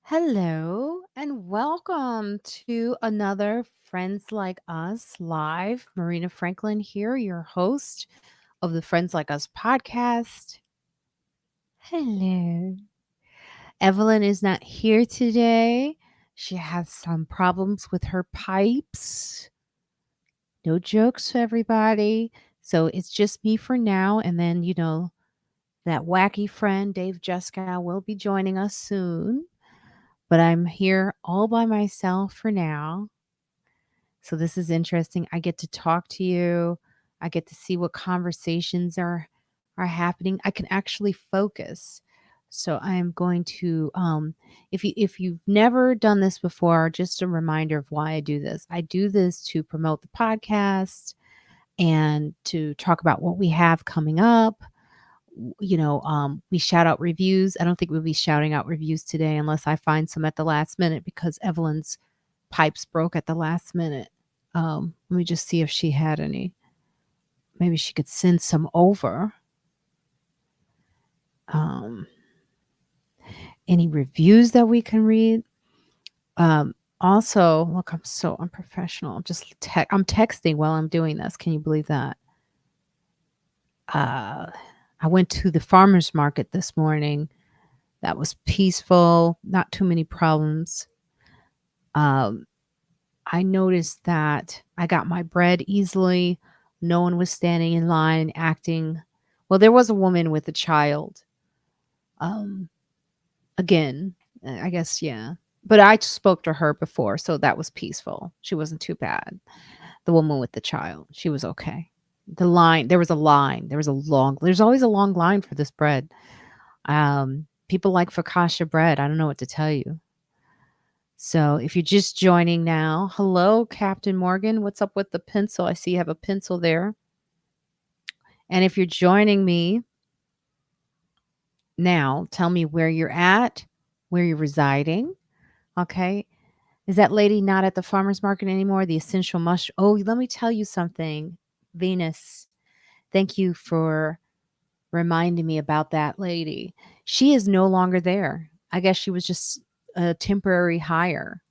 Hello and welcome to another Friends Like Us live. Marina Franklin here, your host of the Friends Like Us podcast. Hello. Evelyn is not here today. She has some problems with her pipes. No jokes, everybody. So it's just me for now. And then, that wacky friend, Dave Juskow, will be joining us soon. But I'm here all by myself for now. So this is interesting. I get to talk to you. I get to see what conversations are happening. I can actually focus. So I am going to if you've never done this before, just a reminder of why I do this. I do this to promote the podcast and to talk about what we have coming up. We shout out reviews. I don't think we'll be shouting out reviews today unless I find some at the last minute because Evelyn's pipes broke at the last minute. Let me just see if she had any. Maybe she could send some over. Um, any reviews that we can read. Also, look, I'm so unprofessional. I'm texting while I'm doing this. Can you believe that? I went to the farmer's market this morning. That was peaceful, not too many problems. Um, I noticed that I got my bread easily. No one was standing in line acting. Well, there was a woman with a child. Um, again, I guess, yeah. But I spoke to her before, so that was peaceful. She wasn't too bad. The woman with the child, she was okay. The line, there was a line. There's always a long line for this bread. People like focaccia bread. I don't know what to tell you. So if you're just joining now, hello, Captain Morgan. What's up with the pencil? I see you have a pencil there. And if you're joining me now, tell me where you're at, where you're residing. Okay. Is that lady not at the farmer's market anymore? The essential mushroom. Oh, let me tell you something, Venus. Thank you for reminding me about that lady. She is no longer there. I guess she was just a temporary hire.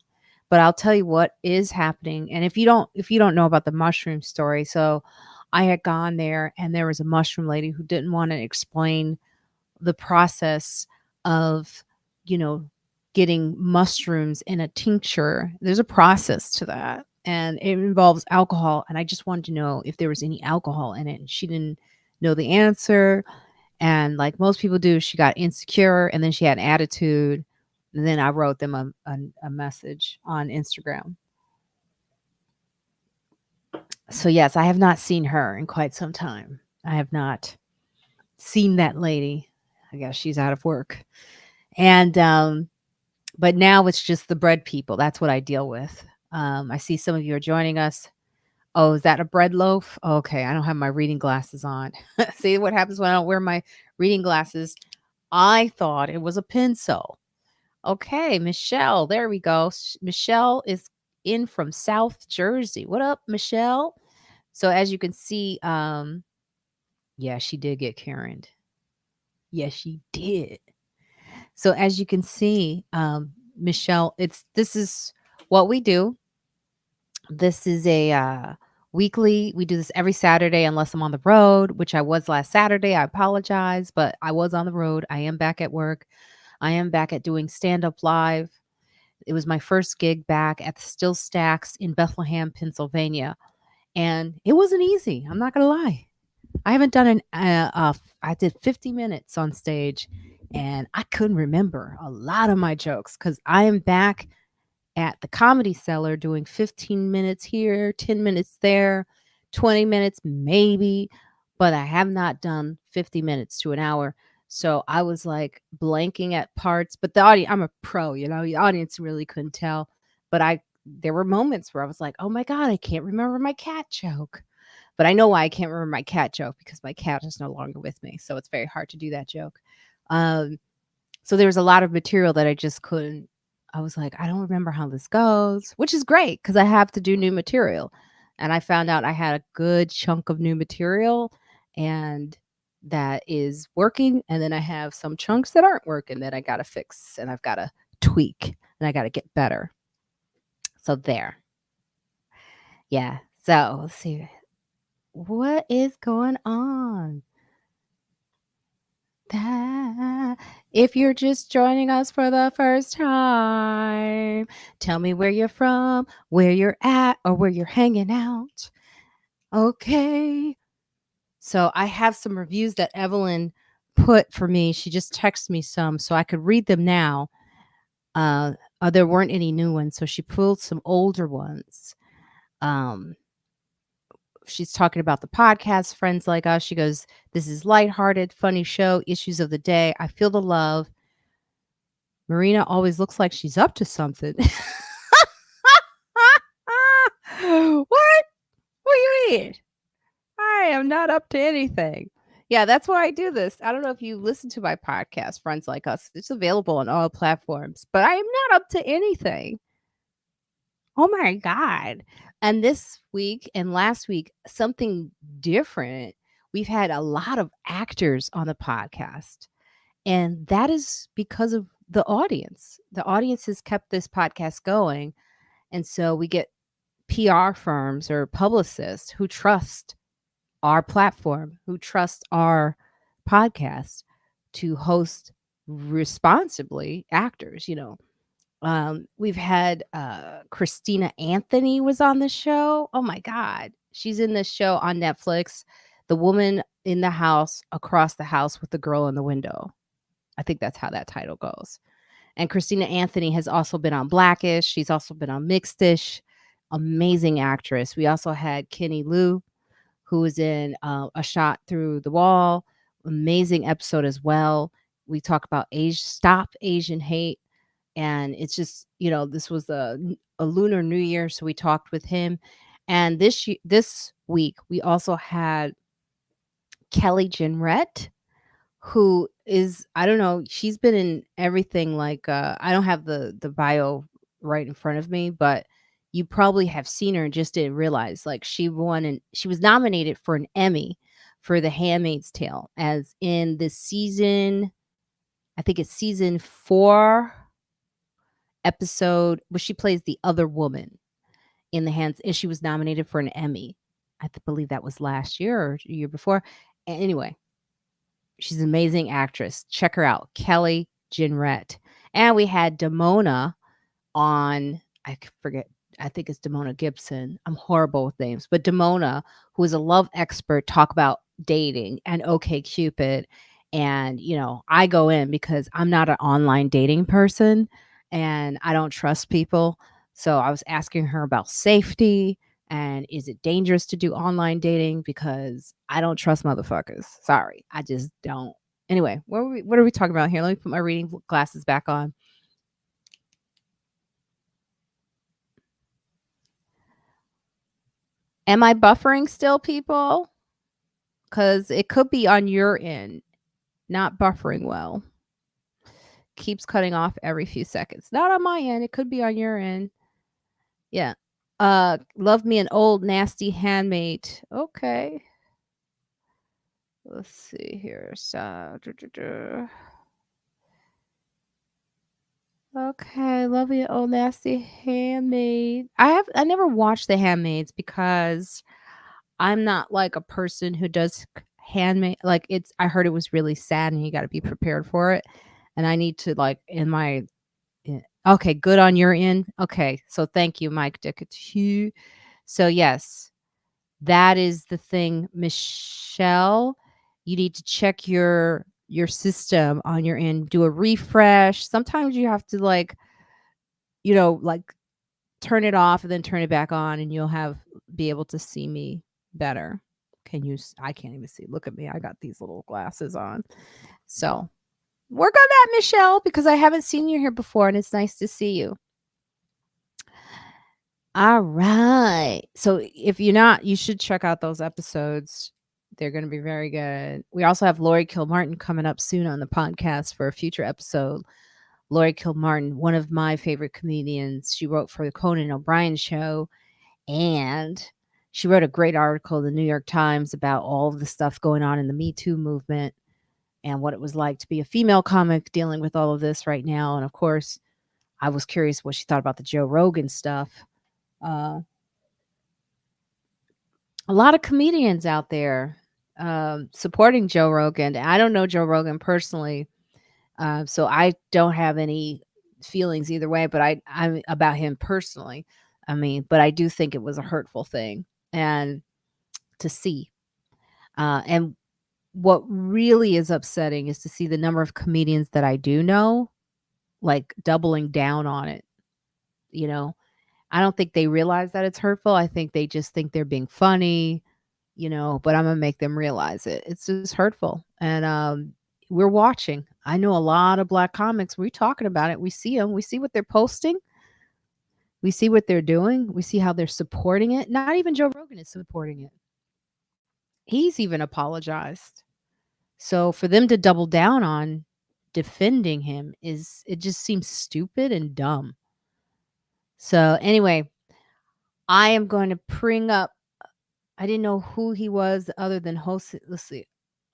But I'll tell you what is happening. And if you don't know about the mushroom story, so I had gone there and there was a mushroom lady who didn't want to explain the process of, you know, getting mushrooms in a tincture. There's a process to that. And it involves alcohol. And I just wanted to know if there was any alcohol in it. And she didn't know the answer. And like most people do, she got insecure and then she had attitude. And then I wrote them a message on Instagram. So, yes, I have not seen her in quite some time. I have not seen that lady. I guess she's out of work. And, but now it's just the bread people. That's what I deal with. I see some of you are joining us. Oh, is that a bread loaf? Okay, I don't have my reading glasses on. See what happens when I don't wear my reading glasses? I thought it was a pencil. Okay, Michelle, there we go. Michelle is in from South Jersey. What up, Michelle? So as you can see, yeah, she did get Karen. Yes, she did. So as you can see, Michelle, this is what we do. This is a weekly. We do this every Saturday unless I'm on the road, which I was last Saturday. I apologize, but I was on the road. I am back at work. I am back at doing stand up live. It was my first gig back at the Still Stacks in Bethlehem, Pennsylvania, and it wasn't easy. I'm not gonna lie. I haven't done I did 50 minutes on stage, and I couldn't remember a lot of my jokes because I am back at the Comedy Cellar doing 15 minutes here, 10 minutes there, 20 minutes maybe, but I have not done 50 minutes to an hour. So I was like blanking at parts, but the audience, I'm a pro, the audience really couldn't tell. But there were moments where I was like, oh my God, I can't remember my cat joke. But I know why I can't remember my cat joke because my cat is no longer with me. So it's very hard to do that joke. Um, so there was a lot of material that I just couldn't. I was like, I don't remember how this goes, which is great because I have to do new material. And I found out I had a good chunk of new material and that is working. And then I have some chunks that aren't working that I got to fix and I've got to tweak and I got to get better. So there. Yeah. So let's see. What is going on? If you're just joining us for the first time, tell me where you're from, where you're at, or where you're hanging out. Okay. So I have some reviews that Evelyn put for me. She just texted me some so I could read them now. There weren't any new ones, so she pulled some older ones. She's talking about the podcast, Friends Like Us. She goes, "This is lighthearted, funny show, issues of the day. I feel the love. Marina always looks like she's up to something." What? What do you mean? I am not up to anything. Yeah, that's why I do this. I don't know if you listen to my podcast, Friends Like Us. It's available on all platforms, but I am not up to anything. Oh my God. And this week and last week, something different. We've had a lot of actors on the podcast, and that is because of the audience. The audience has kept this podcast going. And so we get PR firms or publicists who trust our platform, who trust our podcast to host responsibly actors, we've had Christina Anthony was on the show. Oh my God. She's in this show on Netflix. The Woman in the House Across the House with the Girl in the Window. I think that's how that title goes. And Christina Anthony has also been on Blackish. She's also been on Mixedish. Amazing actress. We also had Kenny Lou, who was in A Shot Through the Wall. Amazing episode as well. We talk about Stop Asian Hate. And it's just, this was a Lunar New Year, so we talked with him. And this week, we also had Kelly Jenrette, who is, I don't know, she's been in everything. Like, I don't have the bio right in front of me, but you probably have seen her and just didn't realize. Like, she won and she was nominated for an Emmy for The Handmaid's Tale, as in the season, I think it's season 4 episode where she plays the other woman in The Hands, and she was nominated for an Emmy. I believe that was last year or the year before. Anyway, she's an amazing actress. Check her out, Kelly Jenrette. And we had Damona on, I forget, I think it's Damona Gibson. I'm horrible with names, but Damona, who is a love expert, talk about dating and OkCupid. And, I go in because I'm not an online dating person and I don't trust people. So I was asking her about safety and is it dangerous to do online dating, because I don't trust motherfuckers. Sorry, I just don't. Anyway, what are we talking about here? Let me put my reading glasses back on. Am I buffering still, people? Because it could be on your end, not buffering well. Keeps cutting off every few seconds. Not on my end. It could be on your end. Yeah. Love me an old nasty handmaid. Okay. Let's see here. Okay, love me an old nasty handmaid. I never watched The Handmaids because I'm not like a person who does handmade. Like, I heard it was really sad and you got to be prepared for it. And I need to, like, okay, good on your end. Okay. So thank you, Mike Dickett. So yes, that is the thing, Michelle. You need to check your system on your end, do a refresh. Sometimes you have to like turn it off and then turn it back on and you'll be able to see me better. I can't even see. Look at me. I got these little glasses on. So work on that, Michelle, because I haven't seen you here before and it's nice to see you. All right. So if you're not, you should check out those episodes. They're going to be very good. We also have Lori Kilmartin coming up soon on the podcast for a future episode. Lori Kilmartin, one of my favorite comedians. She wrote for the Conan O'Brien show, and she wrote a great article in the New York Times about all of the stuff going on in the Me Too movement and what it was like to be a female comic dealing with all of this right now. And of course, I was curious what she thought about the Joe Rogan stuff. Uh, a lot of comedians out there supporting Joe Rogan. I don't know Joe Rogan personally, so I don't have any feelings either way. But I'm about him personally. I mean, but I do think it was a hurtful thing, and to see. And what really is upsetting is to see the number of comedians that I do know, like doubling down on it. You know, I don't think they realize that it's hurtful. I think they just think they're being funny, but I'm gonna make them realize it. It's just hurtful. And we're watching. I know a lot of black comics. We're talking about it. We see them. We see what they're posting. We see what they're doing. We see how they're supporting it. Not even Joe Rogan is supporting it. He's even apologized. So for them to double down on defending him it just seems stupid and dumb. So anyway, I am going to bring up I didn't know who he was other than hosting. Let's see.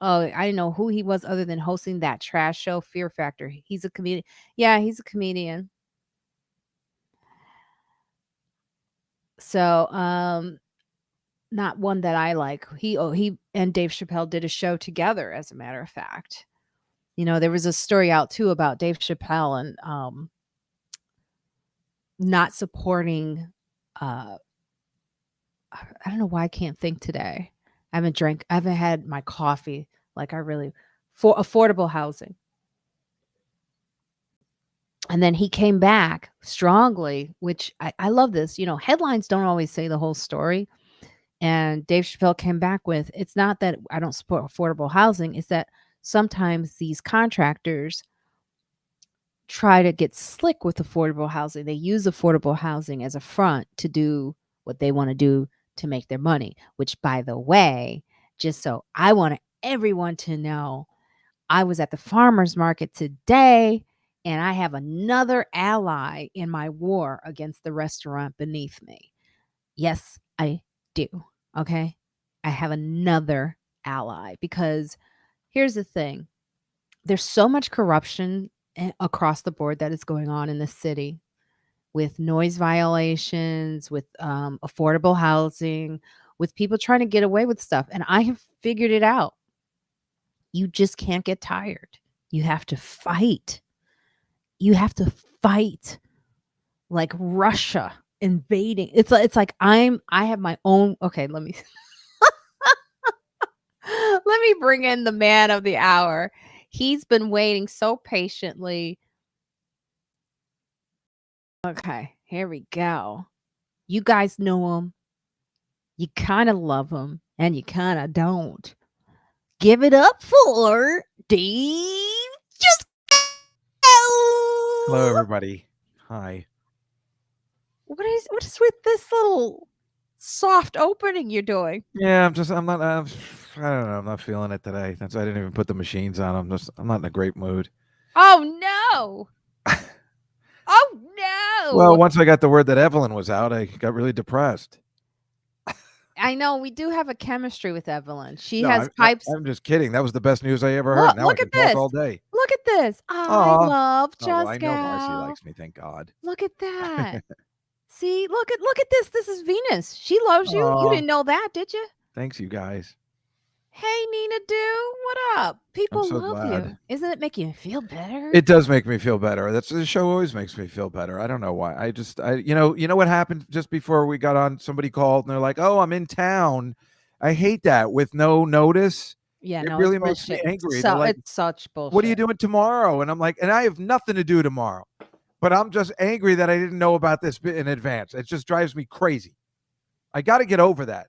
Oh, I didn't know who he was other than hosting that trash show, Fear Factor. He's a comedian. Yeah, he's a comedian. So, not one that I like. He and Dave Chappelle did a show together, as a matter of fact. There was a story out too about Dave Chappelle and not supporting uh I don't know why I can't think today. I haven't had my coffee like I really for affordable housing. And then he came back strongly, which I love this. Headlines don't always say the whole story. And Dave Chappelle came back with it's not that I don't support affordable housing, it's that sometimes these contractors try to get slick with affordable housing. They use affordable housing as a front to do what they want to do to make their money, which, by the way, just so I want everyone to know, I was at the farmer's market today and I have another ally in my war against the restaurant beneath me. Yes, I do. Okay. I have another ally because here's the thing. There's so much corruption across the board that is going on in the city with noise violations, with affordable housing, with people trying to get away with stuff. And I have figured it out. You just can't get tired. You have to fight. You have to fight like Russia invading. It's like I have my own. Okay, let me let me bring in the man of the hour. He's been waiting so patiently. Okay, here we go. You guys know him. You kind of love him and you kind of don't. Give it up for Dave Juskow. Hello, everybody. Hi. What is with this little soft opening you're doing? Yeah, I'm not, I don't know. I'm not feeling it today. I didn't even put the machines on. I'm not in a great mood. Oh no. Oh Well, no. once I got the word that Evelyn was out, I got really depressed. I know we do have a chemistry with Evelyn. She No, has pipes. I'm just kidding. That was the best news I ever heard. Now I Look at can talk this. all day. Look at this. I Aw. love Oh, well, I know Marcy Juskow. likes me. Thank God. Look at that. See, look at this. This is Venus. She loves you. You Aw. didn't know that, did you? Thanks, you guys. Hey, Nina Do, what up? People so love glad. you. Isn't it making you feel better? It does make me feel better. The show always makes me feel better. I don't know why. You know what happened just before we got on? Somebody called and they're like, "Oh, I'm in town." I hate that with no notice. Yeah, It no, really it's makes me bullshit. angry. They're like, It's such bullshit. "What are you doing tomorrow?" And I'm like, and I have nothing to do tomorrow. But I'm just angry that I didn't know about this in advance. It just drives me crazy. I got to get over that.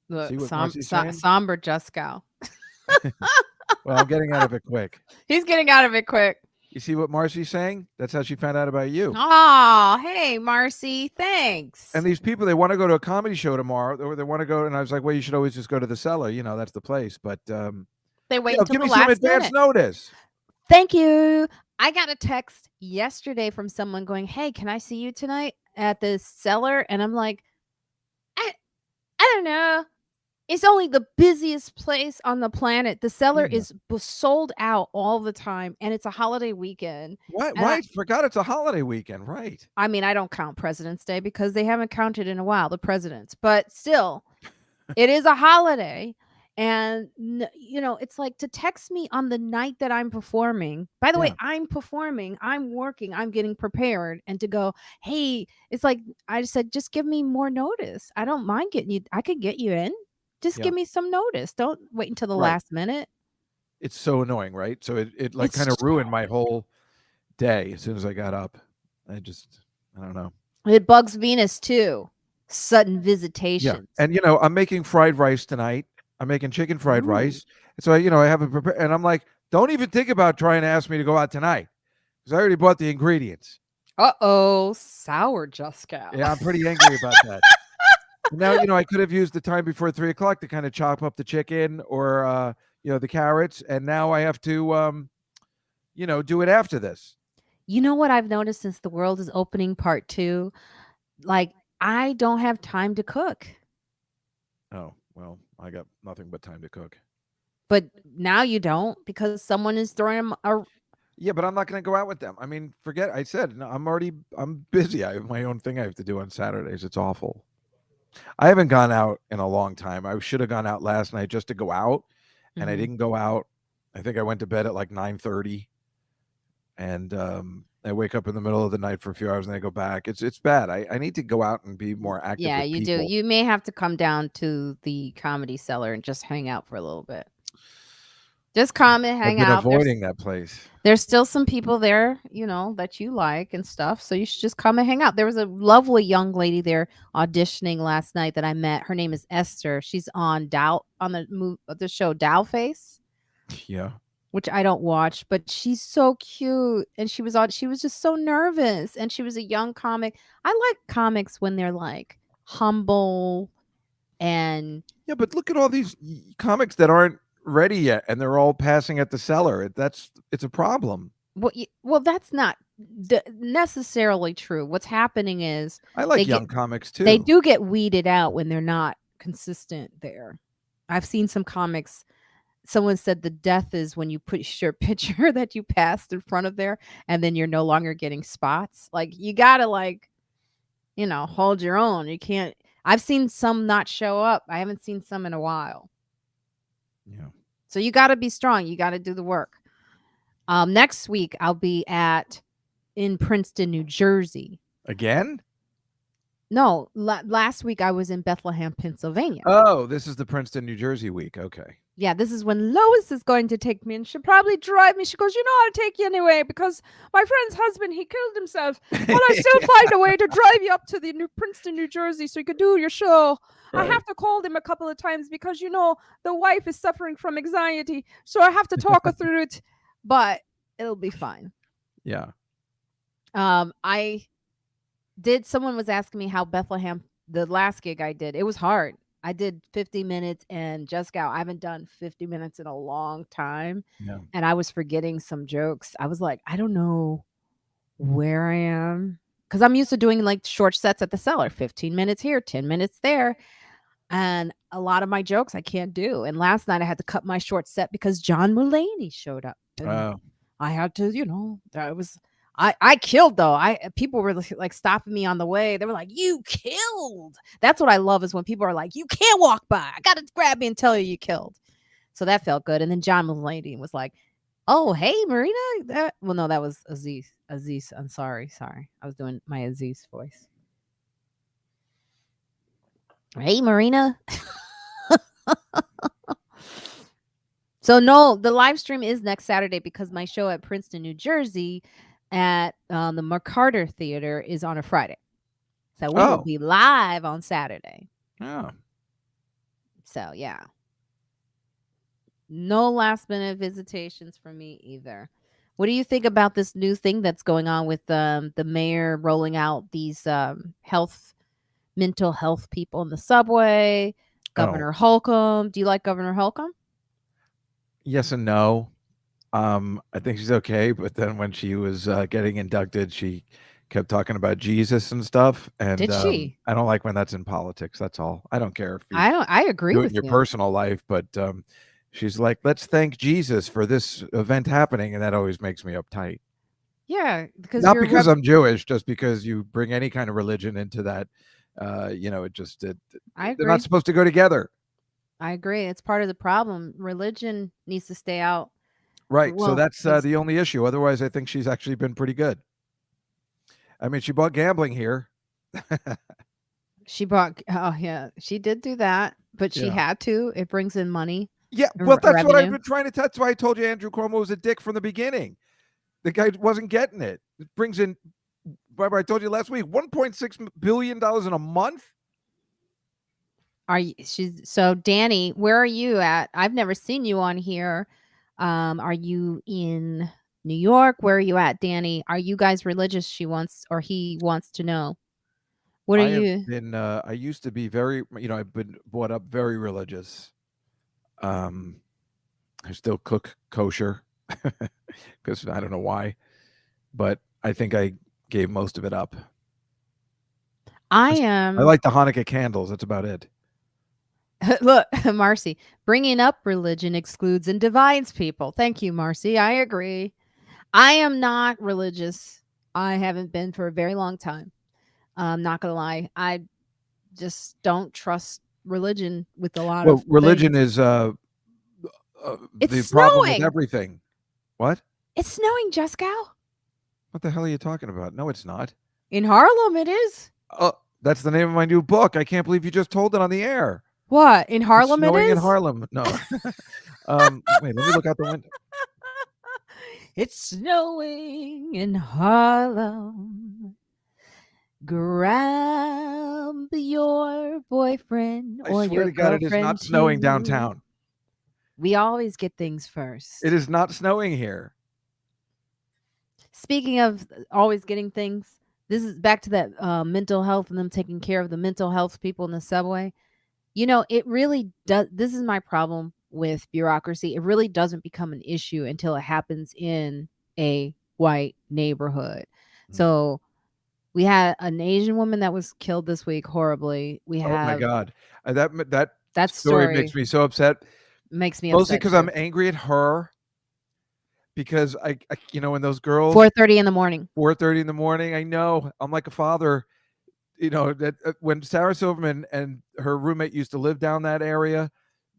Look, See what Marcy's saying? somber Juskow. Well, I'm getting out of it quick. He's getting out of it quick. You see what Marcy's saying? That's how she found out about you. Oh, hey, Marcy, thanks. And these people, they want to go to a comedy show tomorrow, or they want to go. And I was like, well, you should always just go to the Cellar. That's the place. But they wait until give the me some last advance minute. notice. Thank you. I got a text yesterday from someone going, "Hey, can I see you tonight at the Cellar?" And I'm like, I don't know. It's only the busiest place on the planet. The cellar Yeah. is sold out all the time, and it's a holiday weekend. Why? And Why? Forgot it's a holiday weekend, right? I mean, I don't count President's Day because they haven't counted in a while, the presidents, but still, it is a holiday. And, it's like to text me on the night that I'm performing. By the way, Yeah. I'm performing, I'm working, I'm getting prepared. And to go, hey, it's like I just said, just give me more notice. I don't mind getting you, I could get you in. Just Yeah. give me some notice. Don't wait until the Right. last minute. It's so annoying, right? So it like It's kind of ruined so my whole day as soon as I got up. I don't know. It bugs Venus too. Sudden Yeah. visitations. And I'm making fried rice tonight. I'm making chicken fried Ooh. rice. And so I have it prepared and I'm like, don't even think about trying to ask me to go out tonight because I already bought the ingredients. Uh-oh, sour Juskow. Yeah, I'm pretty angry about that. And now, I could have used the time before 3 o'clock to kind of chop up the chicken or the carrots, and now I have to do it after this. You know what I've noticed since the world is opening part 2? Like, I don't have time to cook. Oh, well, I got nothing but time to cook. But now you don't because someone is throwing 'em a Yeah, but I'm not going to go out with them. I mean, forget. I said no, I'm busy. I have my own thing I have to do on Saturdays. It's awful. I haven't gone out in a long time. I should have gone out last night just to go out, and I Mhm. didn't go out. I think I went to bed at like 9:30, and I wake up in the middle of the night for a few hours, and I go back. It's bad. I need to go out and be more active Yeah, with you do. people. You may have to come down to the Comedy Cellar and just hang out for a little bit. Just come and I've hang been out. avoiding that place. There's still some people there, that you like and stuff, so you should just come and hang out. There was a lovely young lady there auditioning last night that I met. Her name is Esther. She's on the show Dow Face, Yeah. which I don't watch, but she's so cute, and she was just so nervous, and she was a young comic. I like comics when they're, like, humble and Yeah, but look at all these comics that aren't ready yet, and they're all passing at the cellar. It's a problem. well, that's not necessarily true. What's happening is I they like get young comics they too. do get weeded out when they're not consistent there. I've seen some comics. Someone said the death is when you put your picture that you passed in front of there, and then you're no longer getting spots. Like, you gotta, like, hold your own. You can't. I've seen some not show up. I haven't seen some in a while. Yeah. So you gotta be strong. You gotta do the work. Next week I'll be in Princeton, New Jersey. Again? No, last week I was in Bethlehem, Pennsylvania. Oh, this is the Princeton, New Jersey week. Okay. Yeah, this is when Lois is going to take me, and she'll probably drive me. She goes, I'll take you anyway because my friend's husband, he killed himself. But I still find a way to drive you up to the Princeton, New Jersey so you could do your show. I Right. have to call them a couple of times because, the wife is suffering from anxiety. So I have to talk her through it, but it'll be fine. Yeah. I someone was asking me how Bethlehem, the last gig I did, it was hard. I did 50 minutes and Juskow. I haven't done 50 minutes in a long time. Yeah. And I was forgetting some jokes. I was like, I don't know where I am. Because I'm used to doing like short sets at the cellar, 15 minutes here, 10 minutes there. And a lot of my jokes I can't do. And last night I had to cut my short set because John Mulaney showed up. And Oh. I had to, that was I killed though. People were like stopping me on the way. They were like, "You killed." That's what I love is when people are like, "You can't walk by. I got to grab me and tell you killed." So that felt good. And then John Mulaney was like, "Oh, hey, Marina." Well, no, that was Aziz. Aziz. I'm sorry. I was doing my Aziz voice. Hey, Marina. So no, the live stream is next Saturday because my show at Princeton, New Jersey, at the McCarter Theater is on a Friday. So we will Oh. be live on Saturday. Oh. So yeah. No last minute visitations for me either. What do you think about this new thing that's going on with the mayor rolling out these mental health people in the subway? Oh. Governor Holcomb. Do you like Governor Holcomb? Yes and no. I think she's okay, but then when she was getting inducted, she kept talking about Jesus and stuff, and Did she? I don't like when that's in politics. That's all. I don't care if you I agree do it in with your you. personal life, but she's like, let's thank Jesus for this event happening, and that always makes me uptight. Yeah, because Not you're because I'm Jewish, just because you bring any kind of religion into that. I They're not agree. supposed to go together. I agree. It's part of the problem. Religion needs to stay out. Right. So Well, that's the only issue. Otherwise, I think she's actually been pretty good. I mean, she bought gambling here. she bought. Oh yeah, she did do that, but she Yeah. had to. It brings in money, Yeah. Well, that's what I've revenue. been trying to. That's why I told you Andrew Cuomo was a dick from the beginning. The guy wasn't getting it. It brings in. Remember, I told you last week, $1.6 billion in a month. Are you? She's so Danny. Where are you at? I've never seen you on here. Are you in New York? Where are you at, Danny? Are you guys religious? She wants or he wants to know. What are I have you? been. I used to be very. I've been brought up very religious. Um, I still cook kosher because I don't know why, but I think I gave most of it up. I I am. like the Hanukkah candles. That's about it. Look, Marcy, bringing up religion excludes and divides people. Thank you, Marcy. I agree. I am not religious. I haven't been for a very long time. I'm not going to lie. I just don't trust religion with a lot Well, of religion things. is It's the problem with snowing. everything. What? It's snowing, Juskow. What the hell are you talking about? No, it's not. In Harlem, it is. Oh, that's the name of my new book. I can't believe you just told it on the air. What? In It's Harlem, it snowing in is? Harlem. No. Wait, let me look out the window. It's snowing in Harlem. Grab your boyfriend I or swear your to God, it is not girlfriend snowing too. downtown. We always get things It first. is not snowing here. Speaking of always getting things, this is back to that mental health and them taking care of the mental health people in the subway. It really does. This is my problem with bureaucracy. It really doesn't become an issue until it happens in a white neighborhood. Mm. So we had an Asian woman that was killed this week horribly. We Oh my have God. That that story makes story me so upset. makes me Mostly upset because I'm too. angry at her because when those girls 4:30 in the morning. 4:30 in the morning, I know I'm like a father. That when Sarah Silverman and her roommate used to live down that area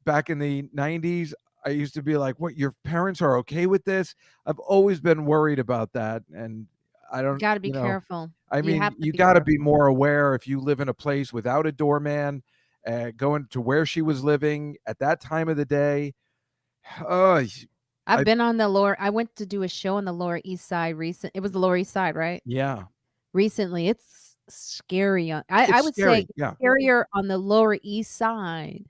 back in the 90s, I used to be like, what, your parents are okay with this? I've always been worried about that. And I don't, Got to be careful. I You mean, have to you be got to be careful. more aware if you live in a place without a doorman, going to where she was living at that time of the day. Oh, I've I, been on the lower I went to do a show on the Lower East Side recent. It was the Lower East Side, right? yeah, Recently. It's scary. I it's would say scary. it's Yeah. scarier on the Lower East Side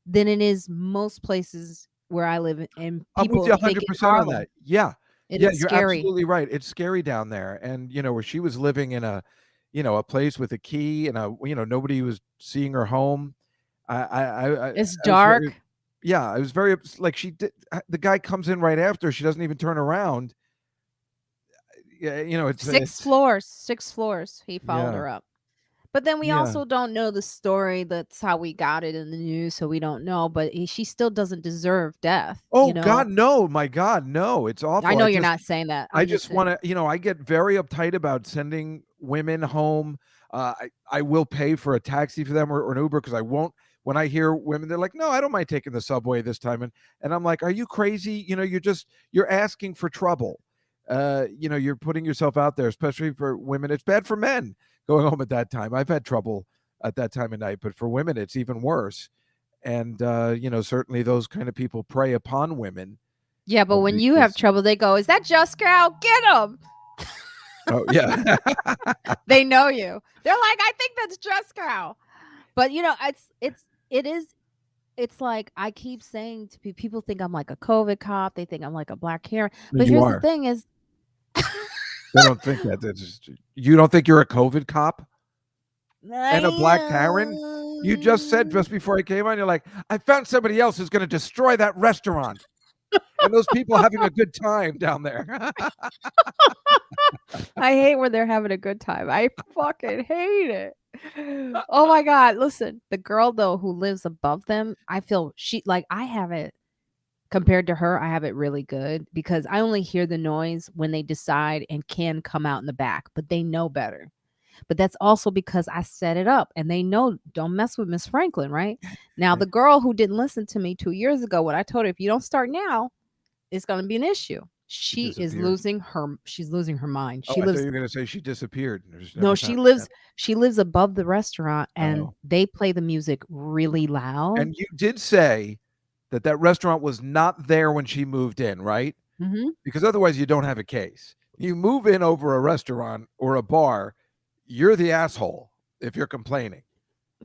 than it is most places where I live, and I'm with you people think in 100% on Harlem. that. Yeah. It Yeah, is you're scary. absolutely right. It's scary down there. And, where she was living in a place with a key and nobody was seeing her home. It's I was very, dark. yeah, I was very, like she did. The guy comes in right after. She doesn't even turn around. Yeah. Six It's, floors, 6 floors. He followed yeah. her up. But then we Yeah. also don't know the story. That's how we got it in the news, so we don't know. But she still doesn't deserve death. Oh God, no. My God, no. It's I awful. know you're not saying that. I I'm just just saying. want to, I get very uptight about sending women home. I will pay for a taxi for them or an Uber because I won't. When I hear women, they're like, "No, I don't mind taking the subway this time," and I'm like, "Are you crazy? You're asking for trouble. You're putting yourself out there, especially for women. It's bad for men going home at that time. I've had trouble at that time of night, but for women, it's even worse. And certainly those kind of people prey upon women Yeah, but when you have because trouble, they go, "Is that Juskow? Get him!" oh yeah. They know you. They're like, "I think that's Juskow." But it's like I keep saying to people think I'm like a COVID cop. They think I'm like a black Karen. But You here's the are. thing: is They don't think that. You don't think you're a COVID cop and a black Karen? You just said I just before I came on, you're like, I found somebody else who's going to destroy that restaurant and those people having a good time down there. I hate when they're having a good time. I fucking hate it. Oh my god, listen, the girl though who lives above them, I feel I have it compared to her, I have it really good because I only hear the noise when they decide and can come out in the back, but they know better. But that's also because I set it up and they know don't mess with Miss Franklin, right? Now, the girl who didn't listen to me 2 years ago when I told her if you don't start now, it's going to be an issue. She She's disappeared. losing her mind. Oh, She I thought lives you were gonna say she disappeared and just no, never found her again. she lives above the restaurant and Oh. they play the music really loud. And you did say that that restaurant was not there when she moved in, right? Mhm. Because otherwise you don't have a case. You move in over a restaurant or a bar, you're the asshole if you're complaining.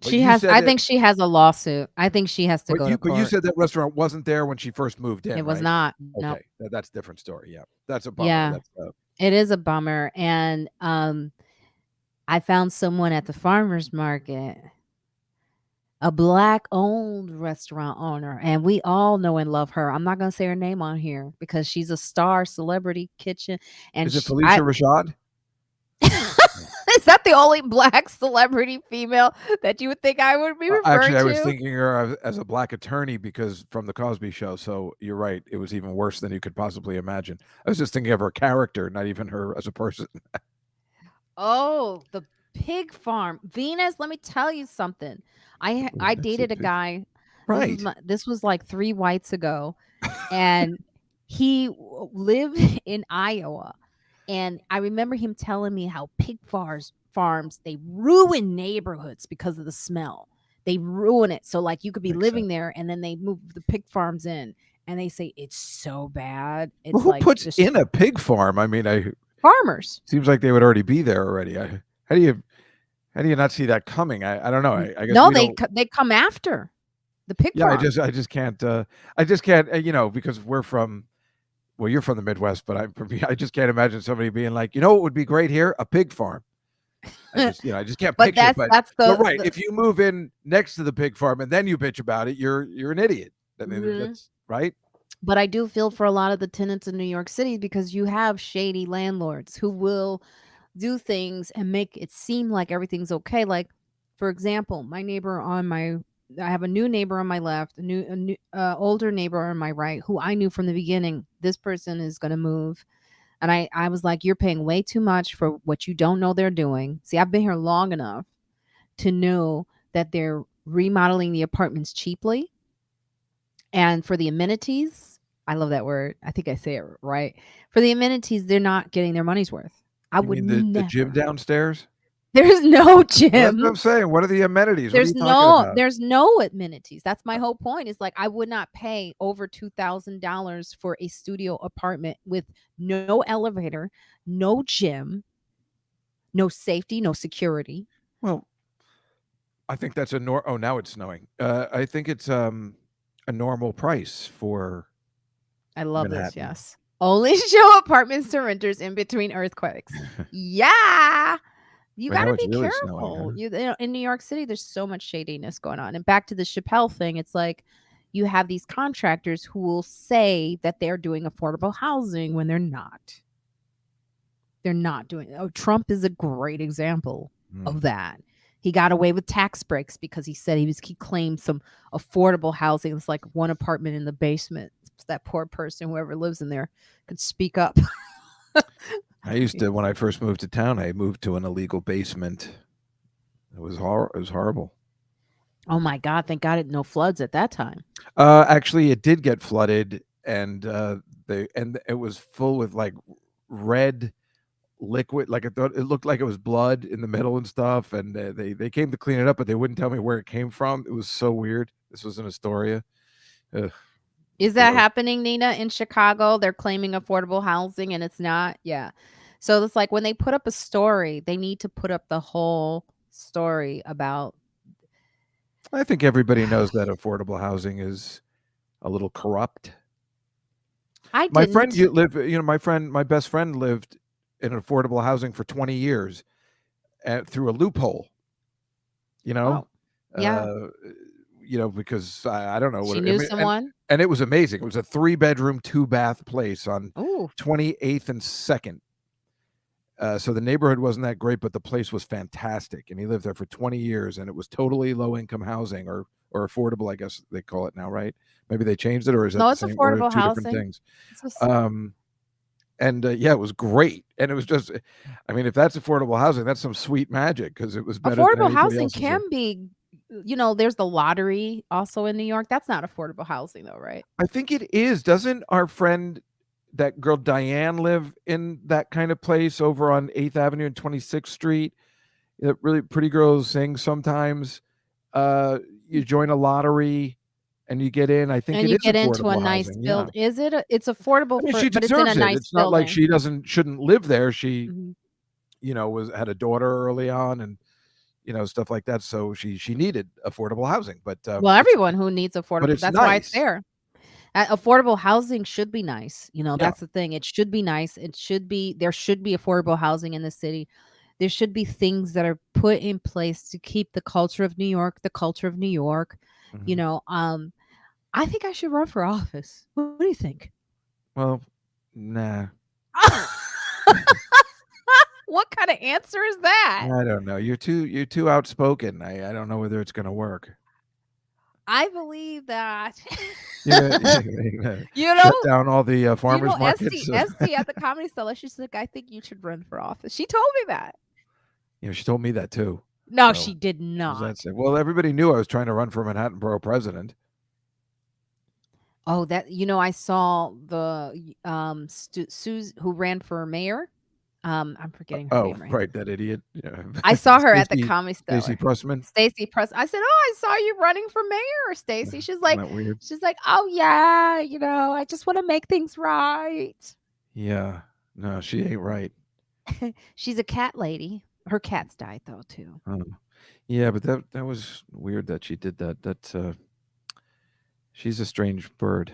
But you said I that think she has a lawsuit. I think she has to go to but you court. said that restaurant wasn't there when she first moved in, It was right? not. No. Okay, that's a different story. Yeah, that's a bummer. Yeah. That's It is a bummer, and, I found someone at the farmer's market, a Black-owned restaurant owner, and we all know and love her. I'm not gonna say her name on here because she's a star celebrity kitchen, and is it sh I Felicia Rashad? Is that the only Black celebrity female that you would think I would be Actually, referring I was to? thinking her as a black attorney because from the Cosby Show. So you're right; it was even worse than you could possibly imagine. I was just thinking of her character, not even her as a person. Oh, the pig farm. Venus, let me tell you something. I That's dated a guy. right. This was like 3 whites ago, and he lived in Iowa. And I remember him telling me how pig farms they ruin neighborhoods because of the smell. They ruin it. So like you could be Makes sense. living there and then they move the pig farms in and they say it's so bad. Well, It's who like puts just in a pig farm? I mean, I farmers. seems like they would already be there already. How do you how do you not see that coming? I don't know. I guess No, we don't. they come after the pig Yeah, farm. I just can't. I just can't. Because we're from. Well, you're from the Midwest, but I'm from. I just can't imagine somebody being like, what would be great here? A pig farm. I just can't But picture it. But that's right, the if you move in next to the pig farm and then you bitch about it, you're an idiot. I mean, Mhm. that's right. But I do feel for a lot of the tenants in New York City because you have shady landlords who will do things and make it seem like everything's okay. Like, for example, I have a new neighbor on my left, a new older neighbor on my right, who I knew from the beginning. This person is going to move, and I was like, you're paying way too much for what you don't know they're doing. See, I've been here long enough to know that they're remodeling the apartments cheaply and for the amenities, I love that word. I think I say it right. For the amenities, they're not getting their money's worth. I You would mean the gym never. downstairs? There's no Well, that's what gym. I'm saying. What are the amenities? What are you talking about? There's no amenities. That's my whole point. Is like I would not pay over $2,000 for a studio apartment with no elevator, no gym, no safety, no security. Well, I think that's oh, now it's snowing. I think it's a normal price for I love this. Manhattan. Yes. Only show apartments to renters in between earthquakes. Yeah. You But now gotta it's be really snowing, careful. huh? In New York City, there's so much shadiness going on. And back to the Chappelle thing, it's like you have these contractors who will say that they're doing affordable housing when they're not. They're not doing. Oh, Trump is a great example Hmm. of that. He got away with tax breaks because he claimed some affordable housing. It's like one apartment in the basement. That poor person, whoever lives in there, could speak up. I used to when I first moved to town. I moved to an illegal basement. It was It was horrible. Oh my God! Thank God, no floods at that time. Actually, it did get flooded, and it was full with like red liquid. Like it looked like it was blood in the middle and stuff. And they came to clean it up, but they wouldn't tell me where it came from. It was so weird. This was in Astoria. Ugh, it was Is that gross. happening, Nina, in Chicago? They're claiming affordable housing and it's not? Yeah. So it's like when they put up a story, they need to put up the whole story about I think everybody knows that affordable housing is a little corrupt. I My friend, didn't. my best friend lived in affordable housing for 20 years through a loophole. You know, Oh, yeah. uh, because I don't know She what I knew mean, someone. and it was amazing. It was a 3-bedroom, 2-bath place on Ooh. 28th and Second. So the neighborhood wasn't that great, but the place was fantastic. And he lived there for 20 years, and it was totally low income housing or affordable, I guess they call it now, right? Maybe they changed it, or is that No, the it's same, or affordable two different housing. things? It's just, And yeah, it was great. And it was just, I mean, if that's affordable housing, that's some sweet magic because it was better than affordable anybody housing else's. can be, there's the lottery also in New York. That's not affordable housing though, right? I think it is. Doesn't our friend, that girl Diane, live in that kind of place over on 8th Avenue and 26th Street? That really pretty girls sing sometimes. You join a lottery and you get in. I think And it you is get into a affordable nice housing. Yeah. Is it? It's affordable I mean, she but it's in a deserves it. nice It's not like building. she shouldn't live there. She, Mhm. had a daughter early on and stuff like that. So she needed affordable housing, but Well, everyone who needs affordable, it's that's why it's nice. there. Affordable housing should be nice. Yeah. That's the thing. It should be nice. There should be affordable housing in the city. There should be things that are put in place to keep the culture of New York, the culture of New York. You Mhm. know, I think I should run for office. What do you think? Well, nah. What kind of answer is that? I don't know. You're too outspoken. I don't know whether it's gonna work. I believe that. You're gonna you shut know, down all the farmers markets. Esty at the Comedy Cellar, she's like, "I think you should run for office." She told me that. She told me that too. No, So she did what does that not. say? Well, everybody knew I was trying to run for Manhattan Borough President. Oh, I saw the Suze who ran for mayor. I'm forgetting her Oh, name right right, that idiot. Yeah. I saw her at the Stacey Comedy Stacey Cellar. Pressman. Stacey Press. I said, "Oh, I saw you running for mayor, Stacey." Isn't that weird? "Oh yeah, I just want to make things right." Yeah. No, she ain't right. She's a cat lady. Her cats died though too. Oh. Yeah, but that was weird that she did that. She's a strange bird.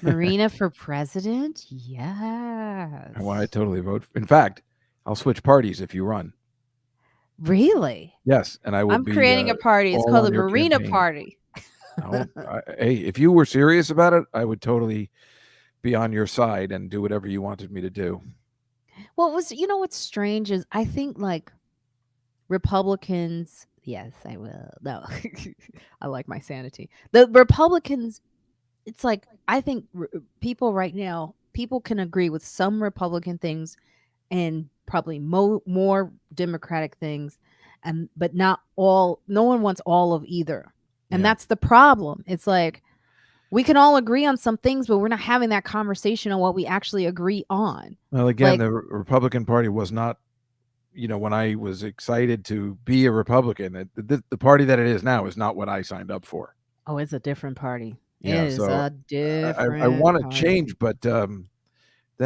Marina for president? Yes. Well, I totally vote. In fact, I'll switch parties if you run. Really? Yes, and I will I'm be creating a party. It's all called the on your Marina campaign. Party. Hey, if you were serious about it, I would totally be on your side and do whatever you wanted me to do. Well, what's strange is I think like Republicans, yes, I will. No, I like my sanity. The Republicans, it's like I think people right now, people can agree with some Republican things and probably more Democratic things, but not all. No one wants all of either, and Yeah. that's the problem. It's like we can all agree on some things, but we're not having that conversation on what we actually agree on. Well, again, Like, the Republican Party was not, when I was excited to be a Republican, the party that it is now is not what I signed up for. oh, it's a different party. It Yeah, is so a I different want to party. change, but then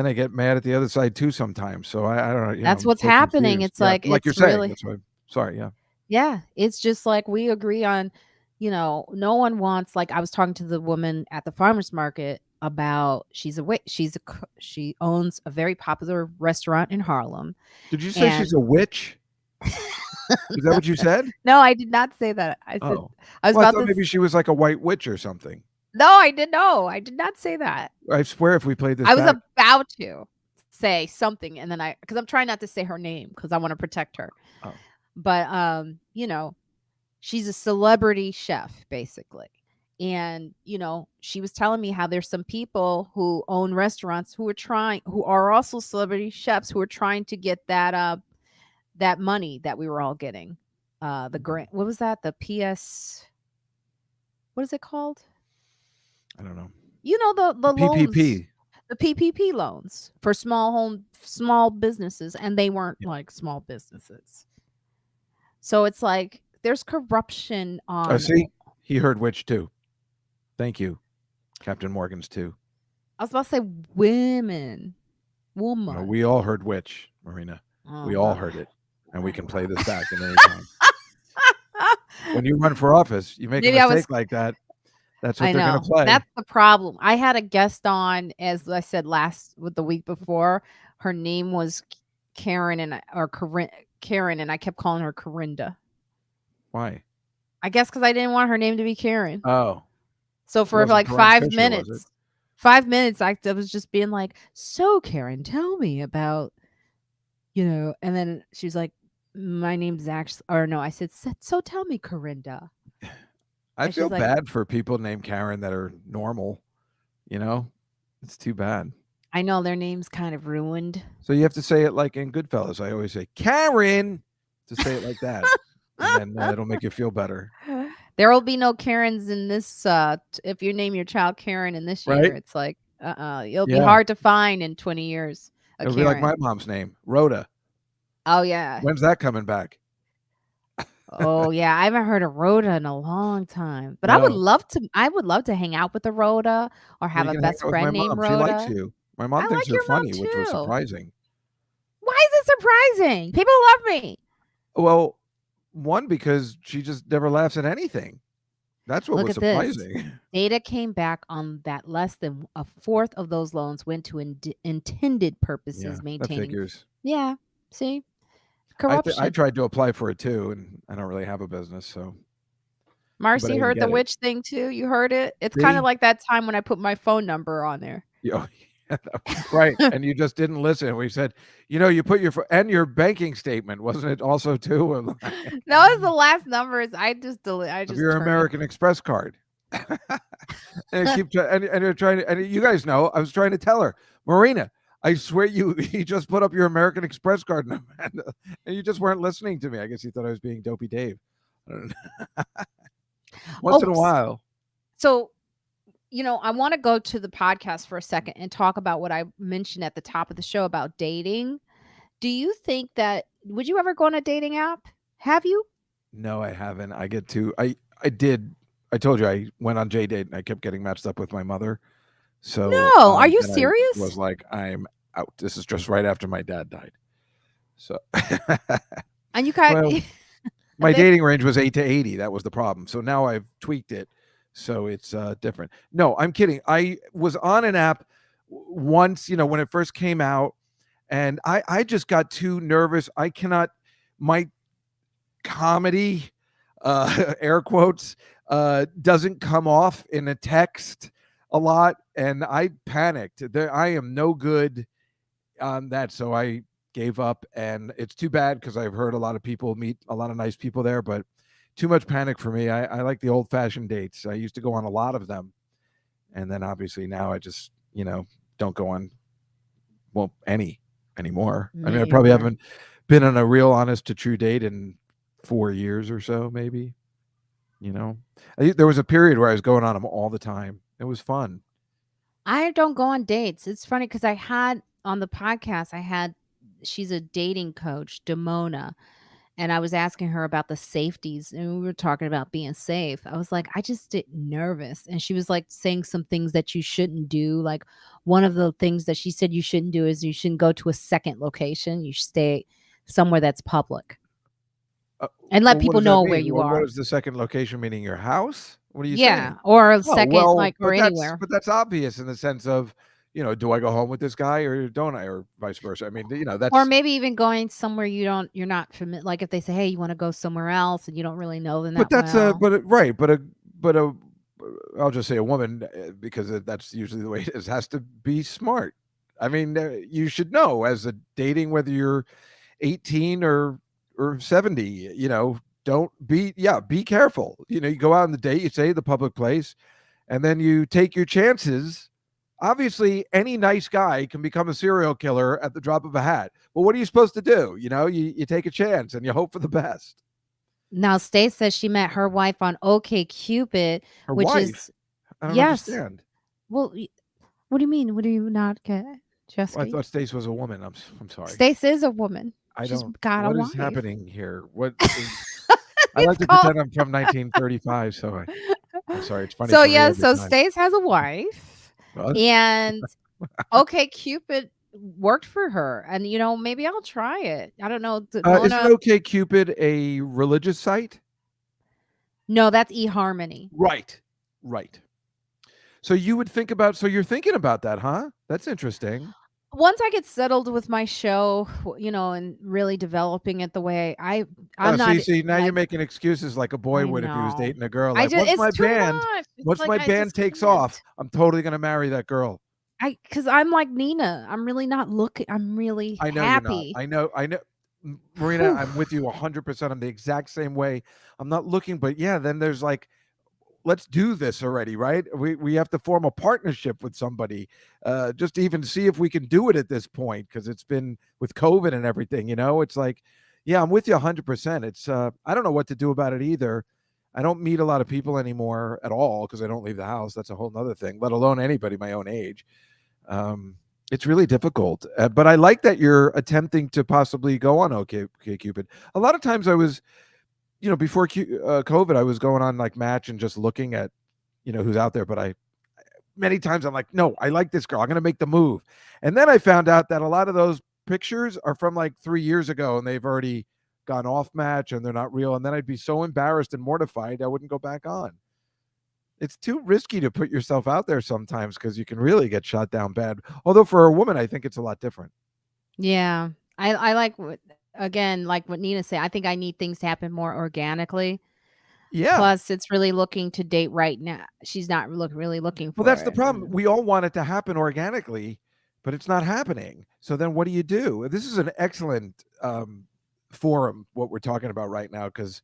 I get mad at the other side too sometimes. So I don't know. That's I'm what's so happening. confused. It's Yeah, like like you're it's saying. really That's why. Sorry. Yeah. Yeah, it's just like we agree on, no one wants like I was talking to the woman at the farmers market about she owns a very popular restaurant in Harlem. Did you say she's And a witch? Is that what you said? no, I did not say that. I said Oh, I was well, I about thought to maybe she was like a white witch or something. No, I did no. I did not say that. I swear, if we played this I was back, about to say something and then because I'm trying not to say her name because I want to protect her. oh, But she's a celebrity chef basically. And she was telling me how there's some people who own restaurants who are also celebrity chefs who are trying to get that money that we were all getting. The grant, what was that? The PS, what is it called? I don't know. The loans, PPP. the PPP loans for small businesses, and they weren't Yeah. like small businesses. So it's like there's corruption on. Oh, see, he heard witch too. Thank you, Captain Morgan's too. I was about to say woman. No, we all heard witch, Marina. We all heard it, and we can play this back at any time. When you run for office, you make a mistake like that. That's what they're going to play. That's the problem. I had a guest on, as I said the week before. Her name was Karen and I kept calling her Corinda. Why? I guess because I didn't want her name to be Karen. Oh. So for like 5 minutes, I was just being like, "So Karen, tell me about, And then she was like, my name's actually, or no, I said, so tell me, Corinda. I And she's feel like, bad for people named Karen that are normal. You know, it's too bad. I know their name's kind of ruined. So you have to say it like in Goodfellas. I always say Karen to say it like that, and then it'll make you feel better, There will be no Karens in this. If you name your child Karen in this year, right? it's like, you'll be Yeah, hard to find in 20 years a it'll be like my Karen. mom's name, Rhoda. Oh yeah. When's that coming back? Oh yeah. I haven't heard of Rhoda in a long time, but I would No. love to. I would love to hang out with a Rhoda or Well, have you a can hang best out with my friend named mom. She likes Rhoda. you. My I mom thinks like you're your mom funny, which was too. surprising. Why is it surprising? People love me. Well, one, because she just never laughs at anything. That's what Look was at this. surprising. Data came back on that less than a fourth of those loans went to intended Yeah, purposes, that maintaining. figures. Yeah. See, I corruption. tried to apply for it too, and I don't really have a business, so but I Marcy didn't heard the get it. witch thing too. You heard it? It's kind of See? like that time when I put my phone number on there. Yeah, right, and you just didn't listen. We said, you put and your banking statement, wasn't it also too? That was the last numbers. I just I Of just your turned it. American Express card. And and you're trying to, and you guys know, I was trying to tell her, Marina, I swear you just put up your American Express card and you just weren't listening to me. I guess you thought I was being Dopey Dave. Once in a while. So I want to go to the podcast for a second and talk about what I mentioned at the top of the show about dating. Do you think would you ever go on a dating app? Have you? No, I haven't. I did. I told you I went on J-Date and I kept getting matched up with my mother. So No. Are you then I was serious? like, I'm out. This is just right after my dad died. So, And you got well, my dating range was 8 to 80. That was the problem. So now I've tweaked it. So it's different. No, I'm kidding. I was on an app once, when it first came out, and I just got too nervous. I cannot, my comedy, air quotes, doesn't come off in a text a lot. And I panicked. I am no good on that. So I gave up, and it's too bad because I've heard a lot of people meet a lot of nice people there, but too much panic for me. I like the old-fashioned dates. I used to go on a lot of them, and then obviously now I just don't go on anymore. I mean, Me I probably either. haven't been on a real honest to true date in 4 years or so, maybe. There was a period where I was going on them all the time. It was fun. I don't go on dates. It's funny because I had on the podcast, she's a dating coach, Demona, and I was asking her about the safeties, and we were talking about being safe. I was like, I just get nervous. And she was like saying some things that you shouldn't do. Like one of the things that she said you shouldn't do is you shouldn't go to a second location. You should stay somewhere that's public and let Well, what people does that know where mean? you Well, what are. is the second location, meaning your house? What are you Yeah. saying? Or a Oh, second, well, like, or anywhere. but that's obvious in the sense of, do I go home with this guy or don't I, or vice versa? I mean, Or that's. maybe even going somewhere you're not familiar. Like if they say, hey, you want to go somewhere else and you don't really know them But that that's well. right, but a, I'll just say a woman, because that's usually the way it is, has to be smart. I mean, you should know as a dating, whether you're 18 or 70, don't be careful. You go out on the date, you say the public place, and then you take your chances. Obviously, any nice guy can become a serial killer at the drop of a hat. But what are you supposed to do? You take a chance and you hope for the best. Now, Stace says she met her wife on OK Cupid, Her which wife? is I don't yes. understand. Well, what do you mean? What do you not get, Well, I Chesky? thought Stace was a woman. I'm sorry. Stace is a woman. I She's don't. got a What is wife. happening here? What is? I like It's to called. pretend I'm from 1935, so I'm sorry. It's funny So for me yeah, every so time. Stace has a wife, What? and OK Cupid worked for her, and maybe I'll try it. I don't know. Isn't Mona, OK Cupid a religious site? no, that's eHarmony. Right. Right. So you would think about. So you're thinking about that, huh? That's interesting. Once I get settled with my show, and really developing it the way I'm not See, now you're like making excuses like a boy I would if he was know. dating a girl. Like, once It's my too band, much. It's like I just takes off, can't. I'm totally gonna marry that girl. Because I'm like Nina. I'm really not looking. I'm really I know you're not. happy. I know, Marina, Whew. I'm with you 100%. I'm the exact same way. I'm not looking, but yeah, then there's like, let's do this already, right? We have to form a partnership with somebody, just to even see if we can do it at this point, because it's been with COVID and everything. It's like, yeah, I'm with you 100%. It's I don't know what to do about it either. I don't meet a lot of people anymore at all because I don't leave the house. That's a whole nother thing, let alone anybody my own age. Um, it's really difficult, but I like that you're attempting to possibly go on OK Cupid. A lot of times I was, before COVID, I was going on like Match and just looking at, who's out there. But many times I'm like, no, I like this girl. I'm going to make the move. And then I found out that a lot of those pictures are from like 3 years ago and they've already gone off Match and they're not real. And then I'd be so embarrassed and mortified I wouldn't go back on. It's too risky to put yourself out there sometimes because you can really get shot down bad. Although for a woman, I think it's a lot different. Yeah. I like what, again, like what Nina said. I think I need things to happen more organically. Yeah. Plus, it's really looking to date right now. She's not really looking Well, for that's the it. problem. We all want it to happen organically, but it's not happening. So then what do you do? This is an excellent forum, what we're talking about right now, because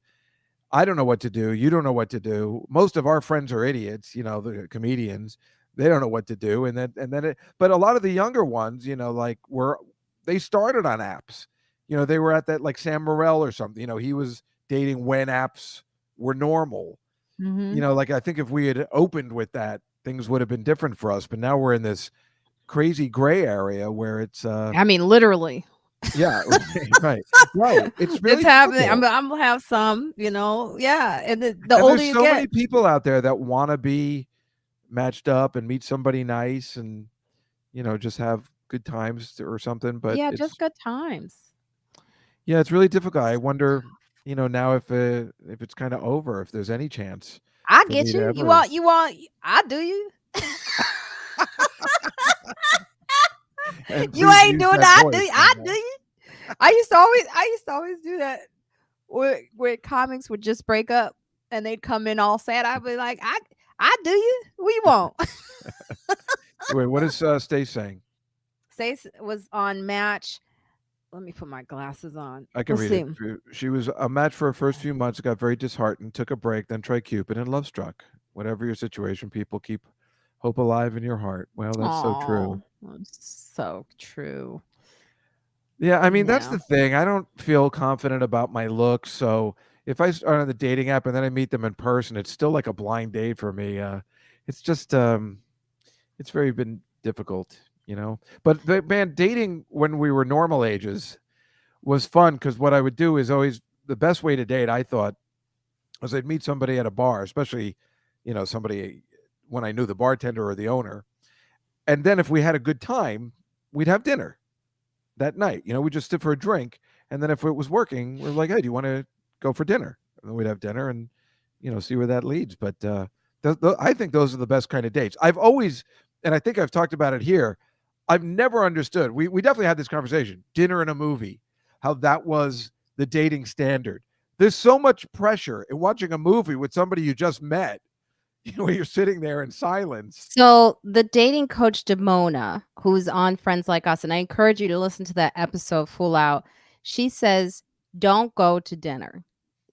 I don't know what to do. You don't know what to do. Most of our friends are idiots, the comedians. They don't know what to do. But a lot of the younger ones, like they started on apps. They were at that, like Sam Morrell or something. He was dating when apps were normal. Mhm. Like I think if we had opened with that, things would have been different for us. But now we're in this crazy gray area where it's I mean, literally. yeah, right. Right. It's It's really happening. difficult. I'm gonna have some, yeah, and the And older there's you so many get, people out there that want to be matched up and meet somebody nice and just have good times or something, but yeah, just it's good times. yeah, it's really difficult. I wonder, now if it's kind of over, if there's any chance I for me get to you. ever I do you. and You please ain't use doing that that, voice on I do that. you. I used to always do that where comics would just break up and they'd come in all sad. I'd be like, I do you. We won't. Wait, what is Stay saying? Stace was on Match. Let me put my glasses on. I can Let's read it. see. She was a match for her first few months, got very disheartened, took a break, then tried Cupid and love struck. Whatever your situation, people, keep hope alive in your heart. Well, that's so true. Oh, so true. Yeah, I mean, that's Yeah. the thing. I don't feel confident about my looks, so if I start on the dating app and then I meet them in person, it's still like a blind date for me. It's just it's very been difficult. But man, dating when we were normal ages was fun because what I would do is always the best way to date, I thought, was I'd meet somebody at a bar, especially, somebody when I knew the bartender or the owner. And then if we had a good time, we'd have dinner that night. We just sit for a drink. And then if it was working, we're like, hey, do you want to go for dinner? And then we'd have dinner and, see where that leads. But I think those are the best kind of dates. I've always, and I think I've talked about it here, I've never understood. We definitely had this conversation, dinner and a movie, how that was the dating standard. There's so much pressure in watching a movie with somebody you just met, where you're sitting there in silence. So the dating coach Demona, who's on Friends Like Us, and I encourage you to listen to that episode full out. She says, don't go to dinner.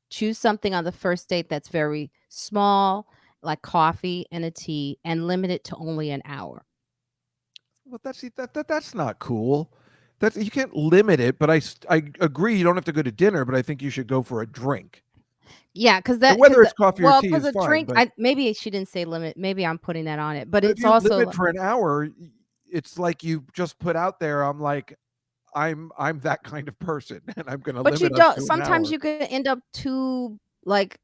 Choose something on the first date that's very small, like coffee and a tea, and limit it to only an hour. Well, that's not cool. That you can't limit it, but I agree you don't have to go to dinner, but I think you should go for a drink. Yeah, And whether it's coffee or tea because is a fine, drink, but I maybe she didn't say limit. Maybe I'm putting that on it, but but if it's you also limit for an hour, it's like you just put out there, I'm like, I'm that kind of person, and I'm going to but you limit us don't to an sometimes hour. you could end up too like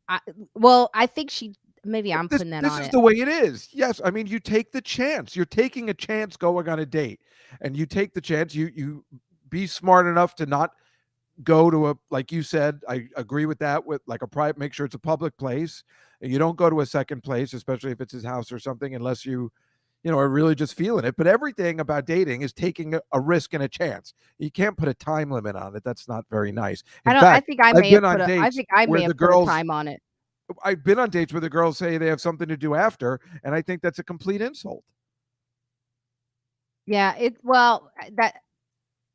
well, I think she maybe But I'm this putting that this on is it. the way it is. Yes, I mean you take the chance. You're taking a chance going on a date, and you take the chance. You be smart enough to not go to a, like you said, I agree with that, with like a private, make sure it's a public place. And you don't go to a second place, especially if it's his house or something, unless you are really just feeling it. But everything about dating is taking a risk and a chance. You can't put a time limit on it. That's not very nice. In I fact, think I I've may been have on I dates think I where may the have put a girls time on it. I've been on dates where the girls say they have something to do after, and I think that's a complete insult. Yeah,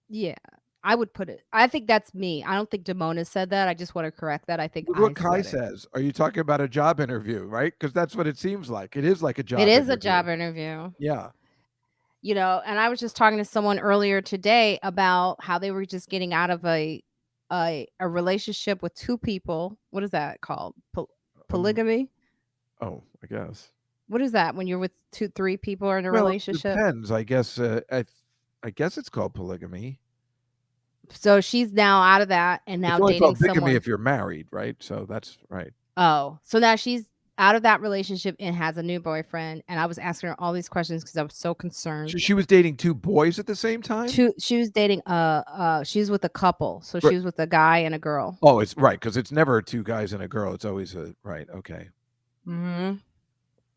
yeah, I would put it I think that's me. I don't think Damona said that. I just want to correct that. I think Look I what Kai said it. says. Are you talking about a job interview, right? Because that's what it seems like. It is like a It job is a interview. job interview. Yeah. And I was just talking to someone earlier today about how they were just getting out of a relationship with two people. What is that called? Um, Polygamy? oh, I guess. What is that when you're with 2, 3 people in a Well, it relationship? depends. I guess. I guess it's called polygamy. So she's now out of that and It's now only dating called bigamy someone. if you're married, right? So that's right. Oh, so now she's out of that relationship and has a new boyfriend. And I was asking her all these questions because I was so concerned. She was dating two boys at the same time. She was dating she was with a couple. So Right. she was with a guy and a girl. Oh, it's right because it's never two guys and a girl. It's always a right. Okay. Mhm.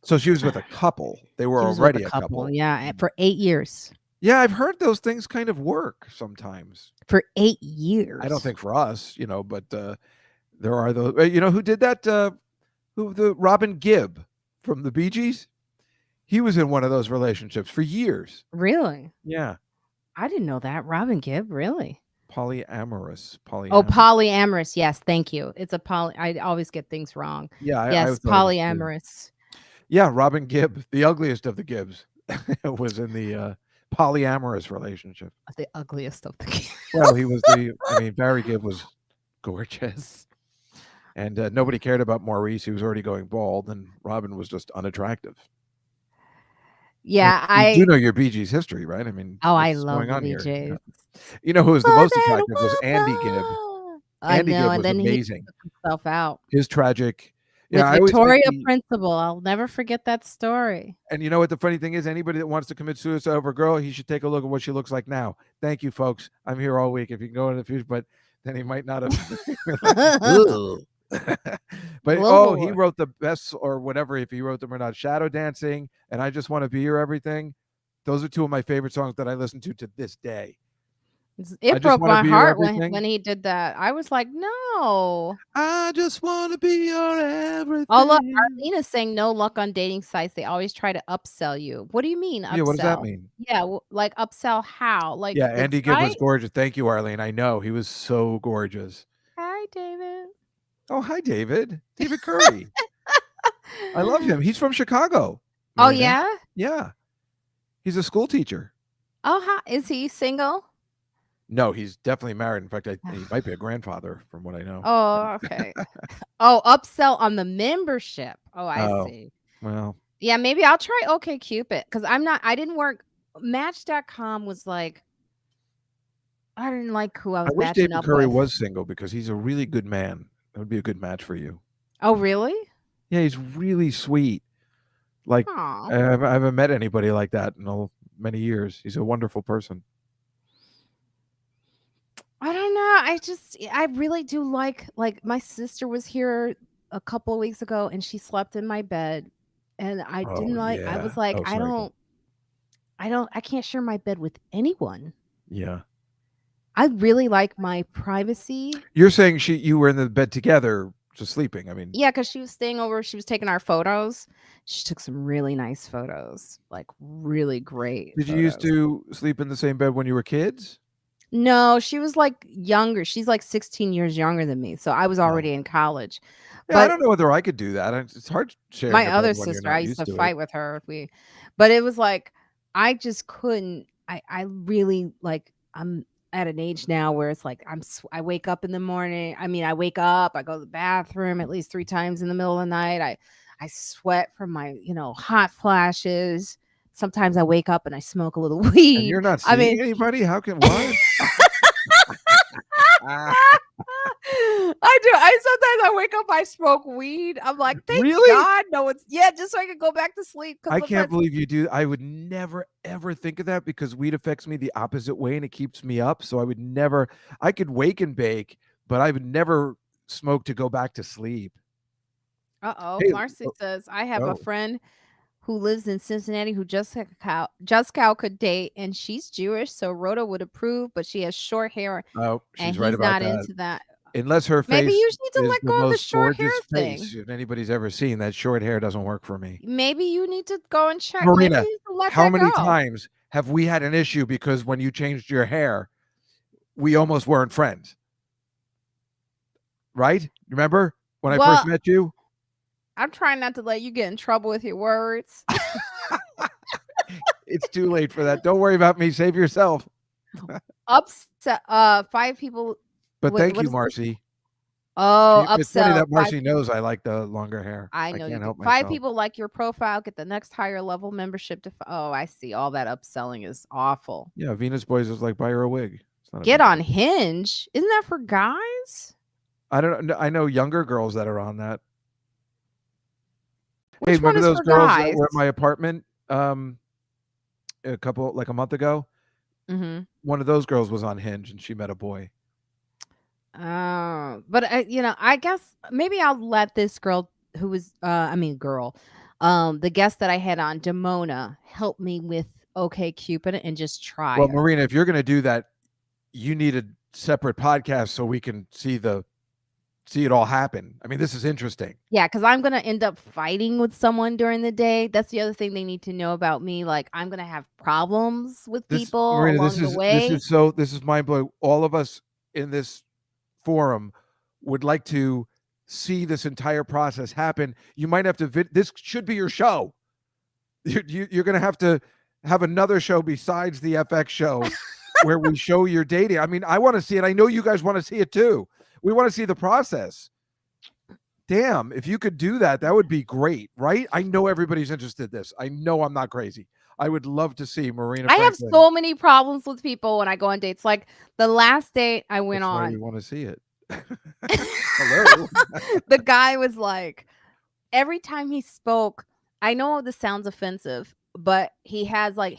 So she was with a couple. They were She was with a already a couple, couple. yeah, and for 8 years. Yeah, I've heard those things kind of work sometimes. For 8 I don't years. think for us, but there are those. Who did that? Who the Robin Gibb from the Bee Gees? He was in one of those relationships for years. Really? Yeah, I didn't know that. Robin Gibb, really? polyamorous. Oh, Polyamorous. polyamorous, yes, thank you. It's a I always get things wrong. Yeah, I Yes, thought it was too. polyamorous. Yeah, Robin Gibb, the ugliest of the Gibbs, was in the polyamorous relationship. The ugliest of the Well, he was the. I mean, Barry Gibb was gorgeous, and nobody cared about Maurice. He was already going bald, and Robin was just unattractive. And Yeah, you do know your Bee Gees history, right? I mean, I what's love going the on here? BJs. You know who was the Was most it attractive was Andy Gibb. I Andy know, Gibb and was then he amazing. took himself out His tragic. Yeah, with I always think Victoria Principal. I'll never forget that story. and you know what the funny thing is? Anybody that wants to commit suicide over a girl, he should take a look at what she looks like now. Thank you, folks. I'm here all week. If you can go in the future, but then he might not have. But he Lord. wrote the best or whatever. If he wrote them or not, Shadow Dancing and I Just Want to Be Your Everything. Those are two of my favorite songs that I listen to this day. I It just broke want to my be your heart everything. when he did that. I was like, "No." I just want to be your everything. Oh, look, Arlene is saying no luck on dating sites. They always try to upsell you. What do you mean Yeah, what does that upsell? mean? Yeah, like upsell how? Like Yeah, the Andy Gibb was site? gorgeous. Thank you, Arlene. I know he was so gorgeous. Hi, David. Oh, hi, David. David Curry. I love him. He's from Chicago. Oh, Marina. yeah? Yeah. He's a school teacher. Oh, is he single? No, he's definitely married. In fact, he might be a grandfather from what I know. Oh, okay. Oh, upsell on the membership. Oh, I see. Well. Yeah, maybe I'll try OkCupid because I didn't work. Match.com was like, I didn't like who I I was wish matching David up Curry with. was single because he's a really good man. That would be a good match for you. Oh, really? Yeah, he's really sweet. Like Aw. I haven't met anybody like that in many years. He's a wonderful person. I don't know. I really do like my sister was here a couple of weeks ago and she slept in my bed and I didn't Oh like I yeah. was like, Oh, sorry. I can't share my bed with anyone. Yeah. I really like my privacy. You're saying you were in the bed together, just sleeping. I mean, Yeah, because she was staying over. She was taking our photos. She took some really nice photos, like really great did you used photos. to sleep in the same bed when you were kids? No, she was like younger. She's like 16 years younger than me. So I was already in college. Yeah, I But don't know whether I could do that. It's hard sharing my a bed other when you're sister, I not used used to to it. fight with her. But it was like I just couldn't. I really like. I'm at an age now where it's like I wake up in the morning. I mean, I wake up. I go to the bathroom at least 3 times in the middle of the night. I sweat from my hot flashes. Sometimes I wake up and I smoke a little And weed. you're not I seeing mean, anybody? How can what? I do. Sometimes I wake up, I smoke weed. I'm like, thank Really? God, no one's just so I can go back to sleep. I can't believe you do. I would never ever think of that because weed affects me the opposite way and it keeps me up. So I would never. I could wake and bake, but I would never smoke to go back to sleep. Hey, Marcy says I have a oh, friend who lives in Cincinnati who Juskow could date, and she's Jewish, so Rhoda would approve, but she has short hair, oh, and she's right he's about not that. into that. Unless her Maybe face you just need to is let the go of the most short hair gorgeous face thing. if anybody's ever seen, that short hair doesn't work for me. Maybe you need to go and check. Maybe Marina, you need to let how that many go. times have we had an issue because when you changed your hair, we almost weren't friends. Right? Remember when I first Well, met you? I'm trying not to let you get in trouble with your words. It's too late for that. Don't worry about me. Save yourself. Upset 5 people. But What thank what you, is this? Marcy. Oh, It's funny upsell that 5 Marcy knows I like the longer hair. I I know you can't do. help 5 myself. people like your profile, get the next higher level membership to oh, I see. All that upselling is awful. Yeah, Venus Boys is like buy her a wig. It's not a Get big on deal. Hinge. Isn't that for guys? I don't know. I know younger girls that are on that. Hey, Which one remember is those for girls that guys? were at my apartment a month ago? Mhm. One of those girls was on Hinge and she met a boy. Oh, but I guess maybe I'll let this girl who was girl, the guest that I had on, Demona, help me with OK Cupid and just try Well, her. Marina, if you're going to do that, you need a separate podcast so we can see it all happen. I mean, this is interesting. Yeah, because I'm gonna end up fighting with someone during the day. That's the other thing they need to know about me. Like, I'm gonna have problems with This people Marina, along the way. this is mind blowing. All of us in this forum would like to see this entire process happen. You might have to this should be your show. You're going to have another show besides the FX show where we show your dating. I mean, I want to see it. I know you guys want to see it too. We want to see the process. Damn, if you could do that, that would be great, right? I know everybody's interested in this. I know I'm not crazy. I would love to see Marina I have Franklin. so many problems with people when I go on dates. Like the last date I went That's why on, we want to see it. Hello. the guy was like, every time he spoke, I know this sounds offensive, but he had like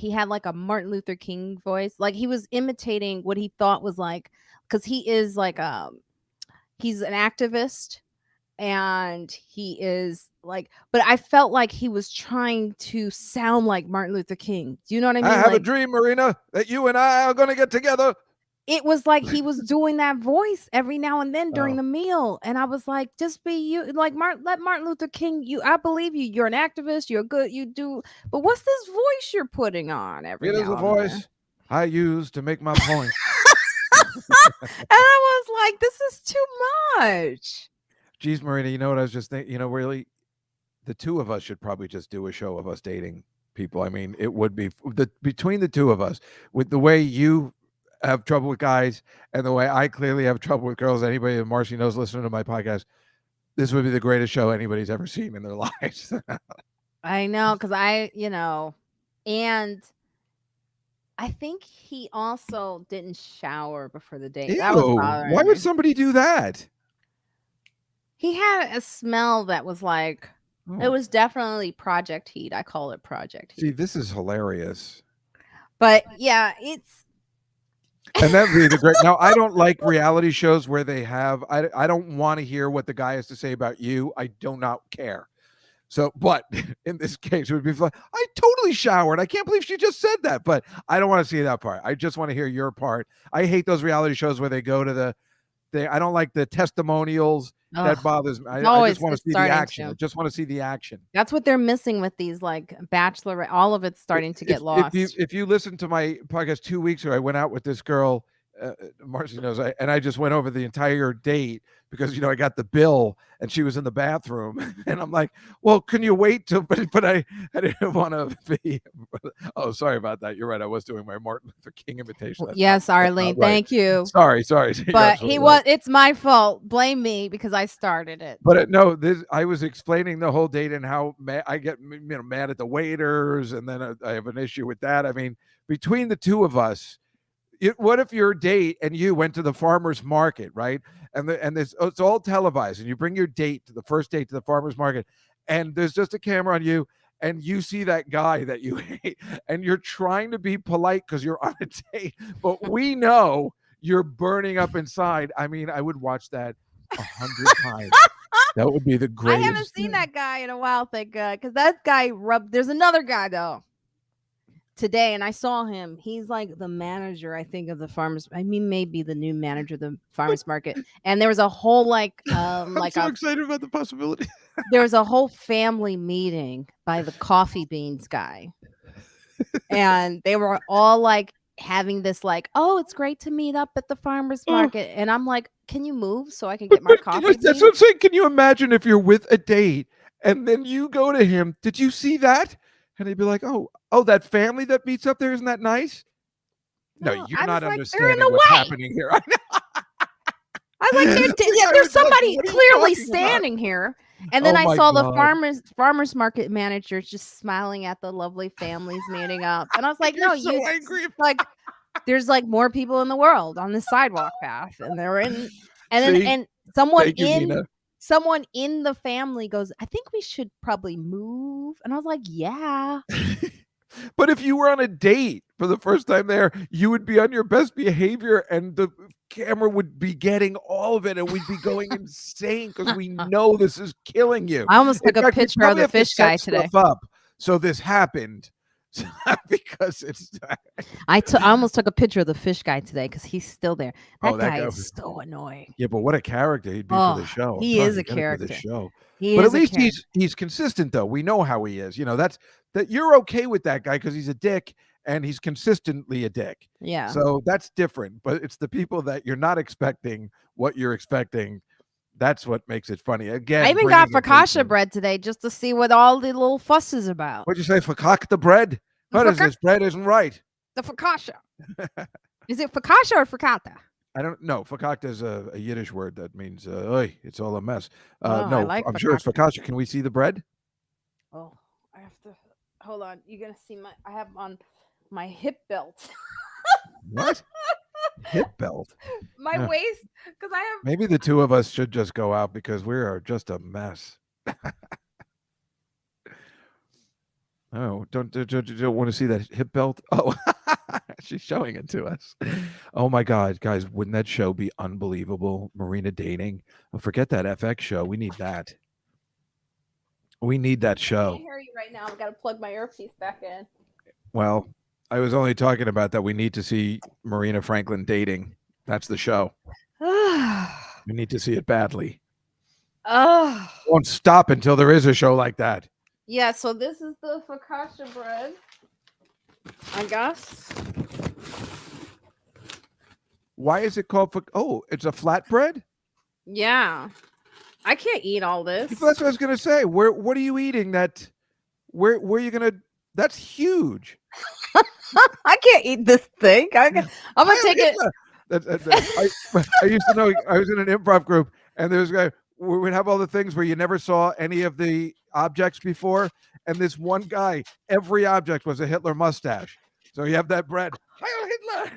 a Martin Luther King voice. Like he was imitating what he thought was like, because he is like he's an activist and he is like, but I felt like he was trying to sound like Martin Luther King. Do you know what I mean? I have a Like dream, Marina, that you and I are going to get together. it was like he was doing that voice every now and then during Oh. the meal, and I was like, just be you. Like let Martin Luther King. I believe you. You're an activist. You're good. You do. But what's this voice you're putting on every It is now a and then? voice I use to make my point. And I was like, this is too much. Geez, Marina, you know what I was just thinking? You know, really, the two of us should probably just do a show of us dating people. I mean, it would be between the two of us, with the way you have trouble with guys and the way I clearly have trouble with girls. Anybody that Marcy knows listening to my podcast, this would be the greatest show anybody's ever seen in their lives. I know, because and I think he also didn't shower before the date. That was Ew, why bothering would me. somebody do that? He had a smell that was like, it Oh, was definitely project heat. I call it project heat. see, this is hilarious. But yeah, it's And that would be the great. Now, I don't like reality shows where they have. I don't want to hear what the guy has to say about you. I do not care. So, but in this case, it would be fun. I totally showered. I can't believe she just said that. But I don't want to see that part. I just want to hear your part. I hate those reality shows where they go to the thing. I don't like the testimonials. That ugh, bothers me. I just always want to it's see the starting action. I to. just want to see the action. That's what they're missing with these like bachelor. All of it's starting to get lost. If you listen to my podcast 2 weeks ago, I went out with this girl. Marcy knows, and I just went over the entire date because I got the bill and she was in the bathroom, and I'm like, well, can you wait till? But I didn't want to be. Oh, sorry about that. You're right. I was doing my Martin Luther King imitation. Yes, That's not Arlene, right. thank you. Sorry. You're But absolutely right. it's my fault. Blame me because I started it. But no, I was explaining the whole date and how I get mad at the waiters, and then I have an issue with that. I mean, between the two of us, what if your date and you went to the farmer's market, right? And it's all televised, and you bring your date to the first date to the farmer's market, and there's just a camera on you, and you see that guy that you hate, and you're trying to be polite because you're on a date, but we know you're burning up inside. I mean, I would watch that 100 times. That would be the I greatest. haven't seen that guy in a while, thank God, because that guy there's another guy though today, and I saw him. He's like the manager, I think, of the farmers. I mean, maybe the new manager of the farmers market. And there was a whole I'm so excited about the possibility. there was a whole family meeting by the coffee beans guy. and they were all like having this like, oh, it's great to meet up at the farmer's Oh. market. And I'm like, can you move so I can get my coffee That's bean? what I'm saying. Can you imagine if you're with a date and then you go to him, did you see that? And he'd be like, oh, that family that meets up there, isn't that nice? No, No, you're I not was like, they're in understanding the what's way. happening here. I know. I was like, I there's was like, somebody what are you clearly talking about? standing here. And then Oh I my saw the God. farmers market managers just smiling at the lovely families meeting up. And I was like, You're no, so you angry. like there's like more people in the world on this sidewalk path. And they're in See? and someone Thank you, Nina. in the family goes, I think we should probably move. And I was like, yeah. But if you were on a date for the first time there, you would be on your best behavior and the camera would be getting all of it and we'd be going insane because we know this is killing you. I almost In took a fact, we picture of probably the have to fish guy set today. stuff up so this happened because it's I almost took a picture of the fish guy today because he's still there. That that guy guy is so annoying. Yeah, but what a character he'd be for the show. I'm He telling is you, a you gotta do the character. show. He But is at a least character. he's consistent though. We know how he is. You know, that you're okay with that guy because he's a dick and he's consistently a dick. Yeah. So that's different. But it's the people that you're not expecting what you're expecting. That's what makes it funny. Again, I even got bringing focaccia attention. bread today just to see what all the little fuss is about. What'd you say? Fakak the bread? What is this? Bread isn't right. The focaccia. Is it focaccia or focata? I don't know. Fakak is a Yiddish word that means "Oy, it's all a mess." I No, like I'm sure it's focaccia. focaccia. Can we see the bread? Oh, I have to hold on. You're gonna see I have on my hip belt. What? Hip belt? My Yeah. waist, because I have Maybe the two of us should just go out because we are just a mess. Oh, don't want to see that hip belt? Oh, she's showing it to us. Oh my God, guys, wouldn't that show be unbelievable? Marina dating. Oh, forget that FX show. We need that. We need that I show. can't hear you right now. I've got to plug my earpiece back in. Well, I was only talking about that we need to see Marina Franklin dating. That's the show. We need to see it badly. Oh. Won't stop until there is a show like that. Yeah, so this is the focaccia bread, I guess. Why is it called? Oh, it's a flatbread. Yeah, I can't eat all this. That's what I was gonna say. What are you eating? That where are you gonna? That's huge. I can't eat this thing. I'm gonna take it. I used to know. I was in an improv group, and there was a guy. We would have all the things where you never saw any of the objects before, and this one guy, every object was a Hitler mustache. So you have that bread, Heil Hitler,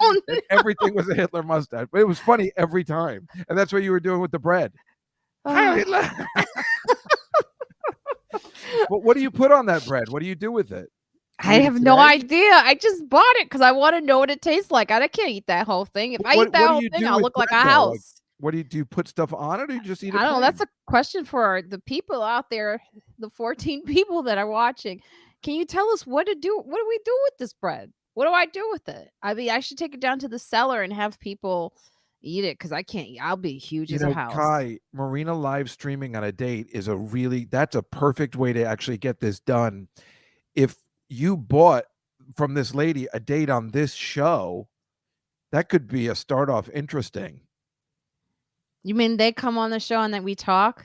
Oh, and everything was a Hitler mustache. But it was funny every time, and that's what you were doing with the bread. Heil Hitler. What do you put on that bread? What do you do with it? I have no idea. I just bought it because I want to know what it tastes like. I can't eat that whole thing. If I eat that whole thing, I'll look like a house. What do you put stuff on it, or you just eat it? I don't know. That's a question for the people out there, the 14 people that are watching. Can you tell us what to do? What do we do with this bread? What do I do with it? I mean, I should take it down to the cellar and have people eat it because I can't eat. I'll be huge as a house. Kai, Marina live streaming on a date is that's a perfect way to actually get this done. If you bought from this lady a date on this show, that could be a start off interesting. You mean they come on the show and then we talk?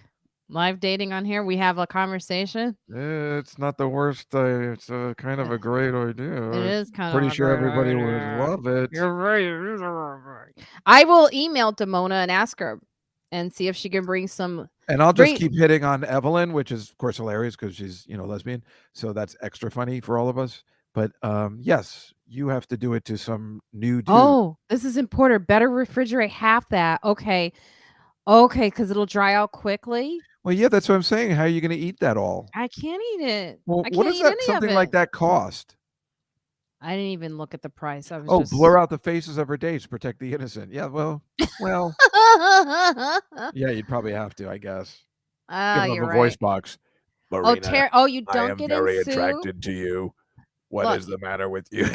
Live dating on here? We have a conversation? It's not the worst. It's kind of a great idea. It is kind of pretty sure everybody would love it. You're right. I will email Damona and ask her and see if she can bring some. And I'll just keep hitting on Evelyn, which is of course hilarious because she's lesbian, so that's extra funny for all of us. But yes, you have to do it to some new dude. Oh, this is important. Better refrigerate half that. Okay, because it'll dry out quickly. Well, yeah, that's what I'm saying. How are you going to eat that all? I can't eat it. Well, what does that something like that cost? I didn't even look at the price. I was just... blur out the faces of her dates, protect the innocent. Yeah, well. Yeah, you'd probably have to, I guess. Give them a voice box. Marina, you don't get very attracted to you. What is the matter with you?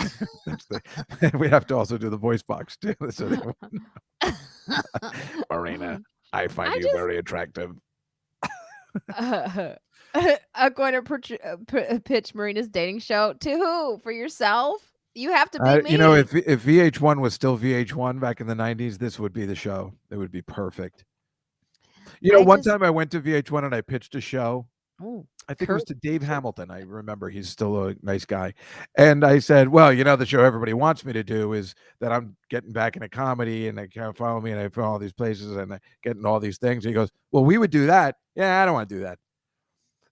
We have to also do the voice box too. Marina, I find you very attractive. I'm going to pitch Marina's dating show to who? For yourself? You have to be me. You know, if VH1 was still VH1 back in the 90s, this would be the show. It would be perfect. You know, I one just time I went to VH1 and I pitched a show. oh, I think it was to Dave Hamilton. I remember he's still a nice guy. And I said, well, you know, the show everybody wants me to do is that I'm getting back into comedy and they can't follow me and I follow all these places and I getting all these things. He goes, well, we would do that. Yeah, I don't want to do that.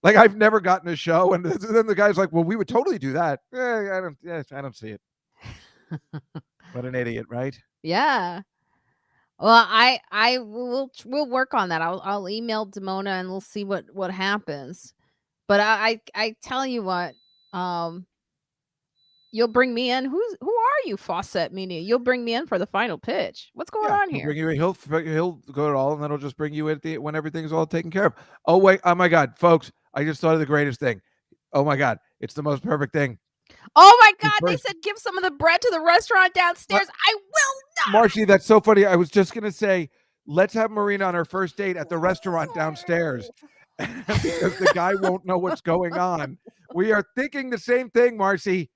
Like I've never gotten a show. And then the guy's like, well, we would totally do that. I don't see it. What an idiot, right? yeah. Well, we'll work on that. I'll email Demona and we'll see what happens. But I tell you what, you'll bring me in. Who are you, Fawcett Media? You'll bring me in for the final pitch. What's going on He'll here? bring you in. He'll go to all, and then he'll just bring you in when everything's all taken care of. Oh wait, oh my God, folks! I just thought of the greatest thing. Oh my God, it's the most perfect thing. Oh my God! They first- said give some of the bread to the restaurant downstairs. I will not. Marcy, that's so funny. I was just gonna say, let's have Marina on her first date at the restaurant downstairs, because the guy won't know what's going on. We are thinking the same thing, Marcy.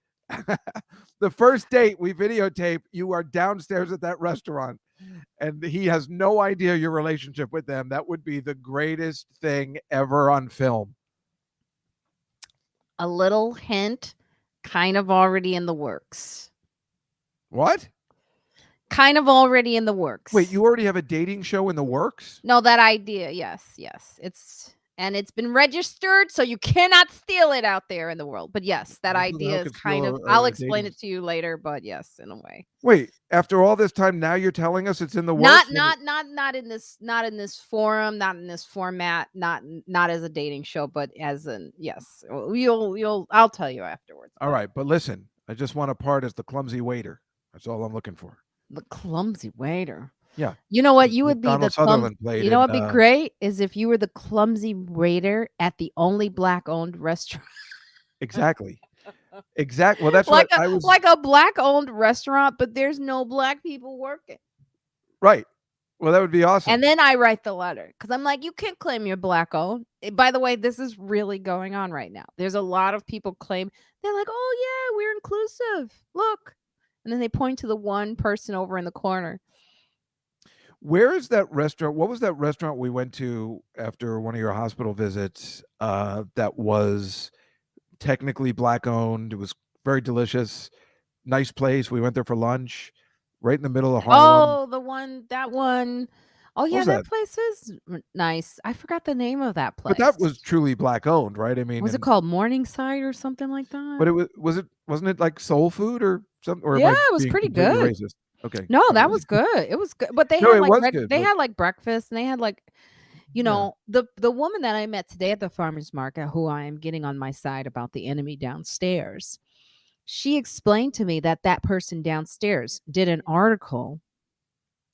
The first date we videotape, you are downstairs at that restaurant and he has no idea your relationship with them. That would be the greatest thing ever on film. A little hint, kind of already in the works. What? Kind of already in the works. Wait, you already have a dating show in the works? No, that idea. Yes. It's been registered, so you cannot steal it out there in the world. But yes, that idea is kind of. I'll explain it to you later. But yes, in a way. Wait, after all this time, now you're telling us it's in the works? Not in this forum, not in this format, not as a dating show, but as in yes. I'll tell you afterwards. All right, but listen, I just want a part as the clumsy waiter. That's all I'm looking for. The clumsy waiter. Yeah. You know what? You would be Donald the Sutherland played. You know what'd be great is if you were the clumsy waiter at the only black-owned restaurant. Exactly. Well, that's like what I was like a black-owned restaurant, but there's no black people working. Right. Well, that would be awesome. And then I write the letter because I'm like, you can't claim you're black-owned. By the way, this is really going on right now. There's a lot of people claim they're like, oh yeah, we're inclusive. Look, and then they point to the one person over in the corner. Where is that restaurant? What was that restaurant we went to after one of your hospital visits that was technically black owned? It was very delicious. Nice place. We went there for lunch right in the middle of Harlem. Oh, that one. Oh, yeah, that place is nice. I forgot the name of that place. But that was truly black owned, right? I mean, was it called Morningside or something like that? But wasn't it like soul food or something? Or yeah, it was pretty good. Racist? Okay. No, that was good. It was good. But they had like had like breakfast and they had like, you know, the woman that I met today at the farmer's market, who I am getting on my side about the enemy downstairs, she explained to me that person downstairs did an article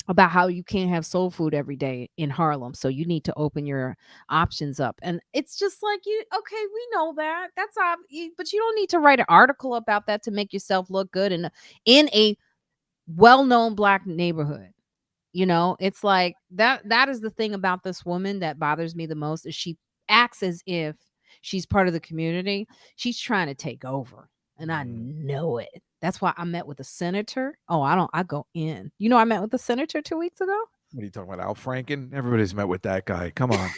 about how you can't have soul food every day in Harlem. So you need to open your options up. And it's just like, okay, we know that. That's obvious, but you don't need to write an article about that to make yourself look good in a well-known black neighborhood. You know, it's like that is the thing about this woman that bothers me the most is she acts as if she's part of the community. She's trying to take over. And I know it. That's why I met with a senator. Oh, I go in. You know, I met with a senator 2 weeks ago. What are you talking about? Al Franken? Everybody's met with that guy. Come on.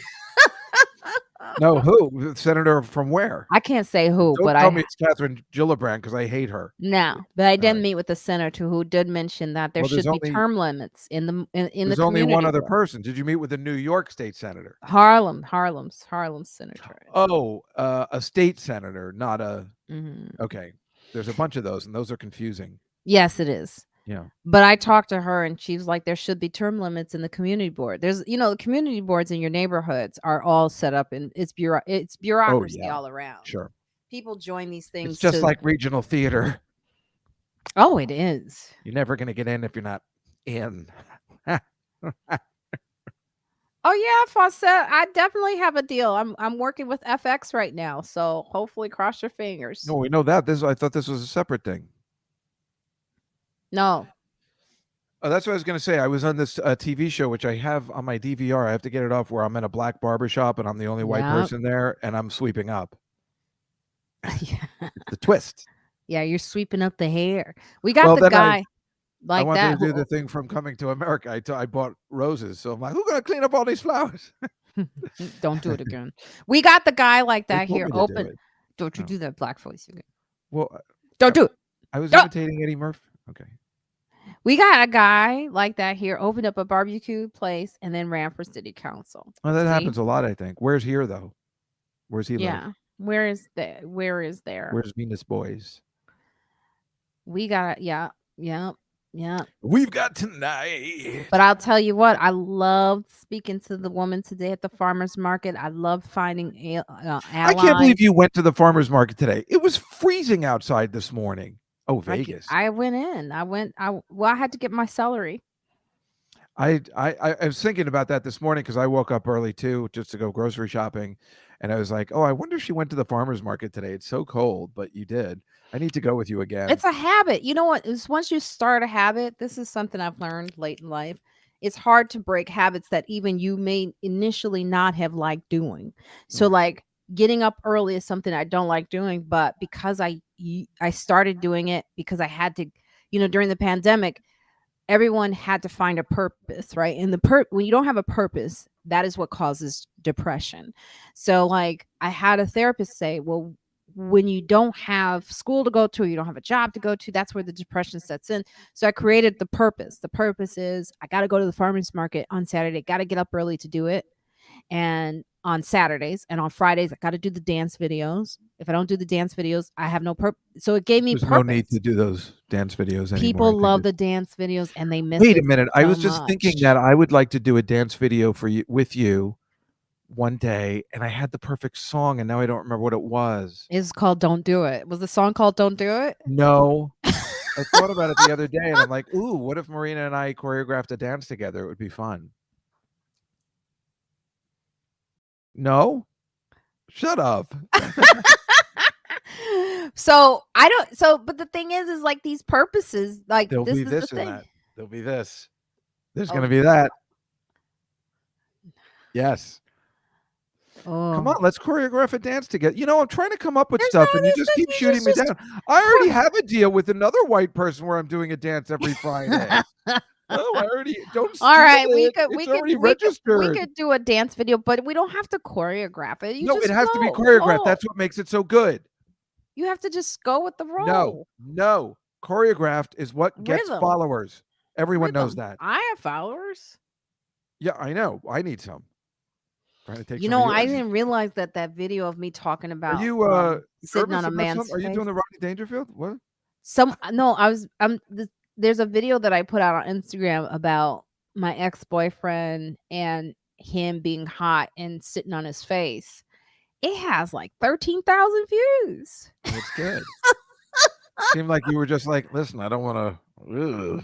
No, who? Senator from where? I can't say who, Don't but tell me it's Catherine Gillibrand because I hate her. No, but I did meet with a senator who did mention that there should be term limits in the There's only one other person. Did you meet with a New York state senator? Harlem's senator. Oh, a state senator, not a. Okay, there's a bunch of those, and those are confusing. Yes, it is. Yeah. But I talked to her and she was like, there should be term limits in the community board. There's, the community boards in your neighborhoods are all set up and it's bureaucracy all around. Sure. People join these things. It's just like regional theater. Oh, it is. You're never going to get in if you're not in. Oh yeah, Fawcett. I definitely have a deal. I'm working with FX right now. So hopefully cross your fingers. No, we know that. I thought this was a separate thing. No. Oh, that's what I was going to say. I was on this TV show, which I have on my DVR. I have to get it off, where I'm in a black barbershop and I'm the only white Yeah. person there, and I'm sweeping up. Yeah. It's the twist. Yeah, you're sweeping up the hair. We got Well, the then guy I like wanted that to do who the thing from Coming to America. I bought roses, so I'm like, who's going to clean up all these flowers? don't do it again. We got the guy like They that told here. me to do Open. it. Don't you Oh. do that black voice again. Well, Don't do it. I was Oh! imitating Eddie Murphy. Okay. We got a guy like that here, opened up a barbecue place and then ran for city council. Well, that See? happens a lot, I think. Where's here, though? Where's he live? Yeah. Where is there? Where's Venus Boys? We got yeah. We've got tonight. But I'll tell you what, I loved speaking to the woman today at the farmer's market. I love finding allies. I can't believe you went to the farmer's market today. It was freezing outside this morning. Oh, Vegas. I went in. I had to get my celery. I was thinking about that this morning because I woke up early too, just to go grocery shopping. And I was like, oh, I wonder if she went to the farmer's market today. It's so cold, but you did. I need to go with you again. It's a habit. You know what? It's once you start a habit, this is something I've learned late in life. It's hard to break habits that even you may initially not have liked doing. So like getting up early is something I don't like doing, but because I started doing it because I had to, during the pandemic, everyone had to find a purpose, right? And when you don't have a purpose, that is what causes depression. So like I had a therapist say, well, when you don't have school to go to, or you don't have a job to go to, that's where the depression sets in. So I created the purpose. The purpose is I got to go to the farmer's market on Saturday, got to get up early to do it. And on Saturdays and on Fridays, I got to do the dance videos. If I don't do the dance videos, I have no purpose. So it gave me There's purpose. no need to do those dance videos anymore. People love the dance videos and they miss Wait it a minute. I so was just thinking much. that I would like to do a dance video for you with you one day, and I had the perfect song, and now I don't remember what it was. It's called Don't Do It. Was the song called Don't Do It? No. I thought about it the other day, and I'm like, ooh, what if Marina and I choreographed a dance together? It would be fun. No? Shut up. But the thing is like these purposes, like There'll this be is this the and thing. that. There'll be this. There's Oh. going to be that. Yes. Oh. Come on, let's choreograph a dance together. I'm trying to come up with There's stuff, no and you this just thing, keep you shooting me just- down. I already have a deal with another white person where I'm doing a dance every Friday. Oh, I already don't. All right, we we could do a dance video, but we don't have to choreograph it. No, it has to be choreographed. That's what makes it so good. You have to just go with the role. No. Choreographed is what gets Rhythm. followers. Everyone knows that. I have followers. Yeah, I know. I need some. Trying to take You some know, of I yours. didn't realize that video of me talking about Are you sitting on nervous a about man's something? Are you face. doing the Rodney Dangerfield? What? There's a video that I put out on Instagram about my ex-boyfriend and him being hot and sitting on his face. It has like 13,000 views. That's good. Seemed like you were just like, listen, I don't want to.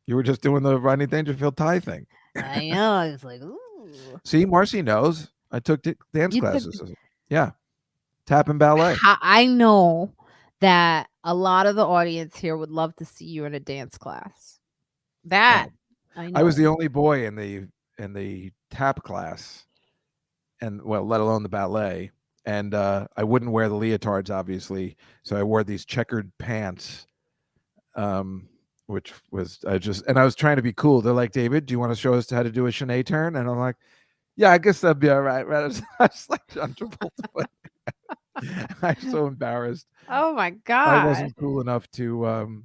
You were just doing the Rodney Dangerfield tie thing. I know. I was like, ooh. See, Marcy knows. I took dance You took- classes. Yeah. Tap and ballet. I know that a lot of the audience here would love to see you in a dance class. That I know. I was the only boy in the tap class, and well, let alone the ballet. And I wouldn't wear the leotards, obviously, so I wore these checkered pants, which was I was trying to be cool. They're like, David, do you want to show us how to do a Shanae turn? And I'm like, yeah, I guess that'd be all right. I was like John Travolta. I'm so embarrassed. Oh my god! I wasn't cool enough to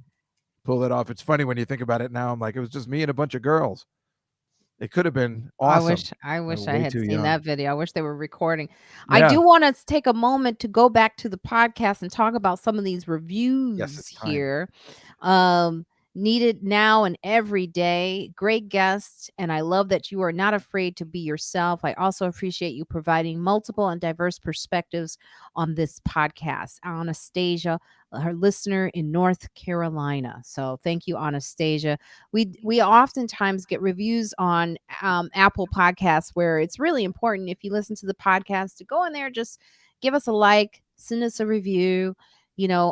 pull it off. It's funny when you think about it now. I'm like, it was just me and a bunch of girls. It could have been awesome. I wish I way had too seen young. that video. I wish they were recording. Yeah. I do want to take a moment to go back to the podcast and talk about some of these reviews it's time. here. Needed now and every day. Great guests, and I love that you are not afraid to be yourself. I also appreciate you providing multiple and diverse perspectives on this podcast. Anastasia, her listener in North Carolina. So thank you, Anastasia. We oftentimes get reviews on Apple Podcasts where it's really important if you listen to the podcast to go in there, just give us a like, send us a review.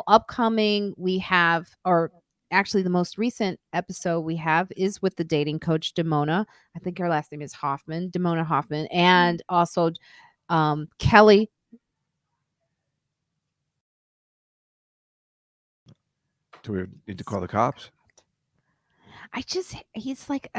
Upcoming we have actually the most recent episode we have is with the dating coach Demona. I think her last name is Hoffman, Demona Hoffman, and also Kelly. Do we need to call the cops? He's like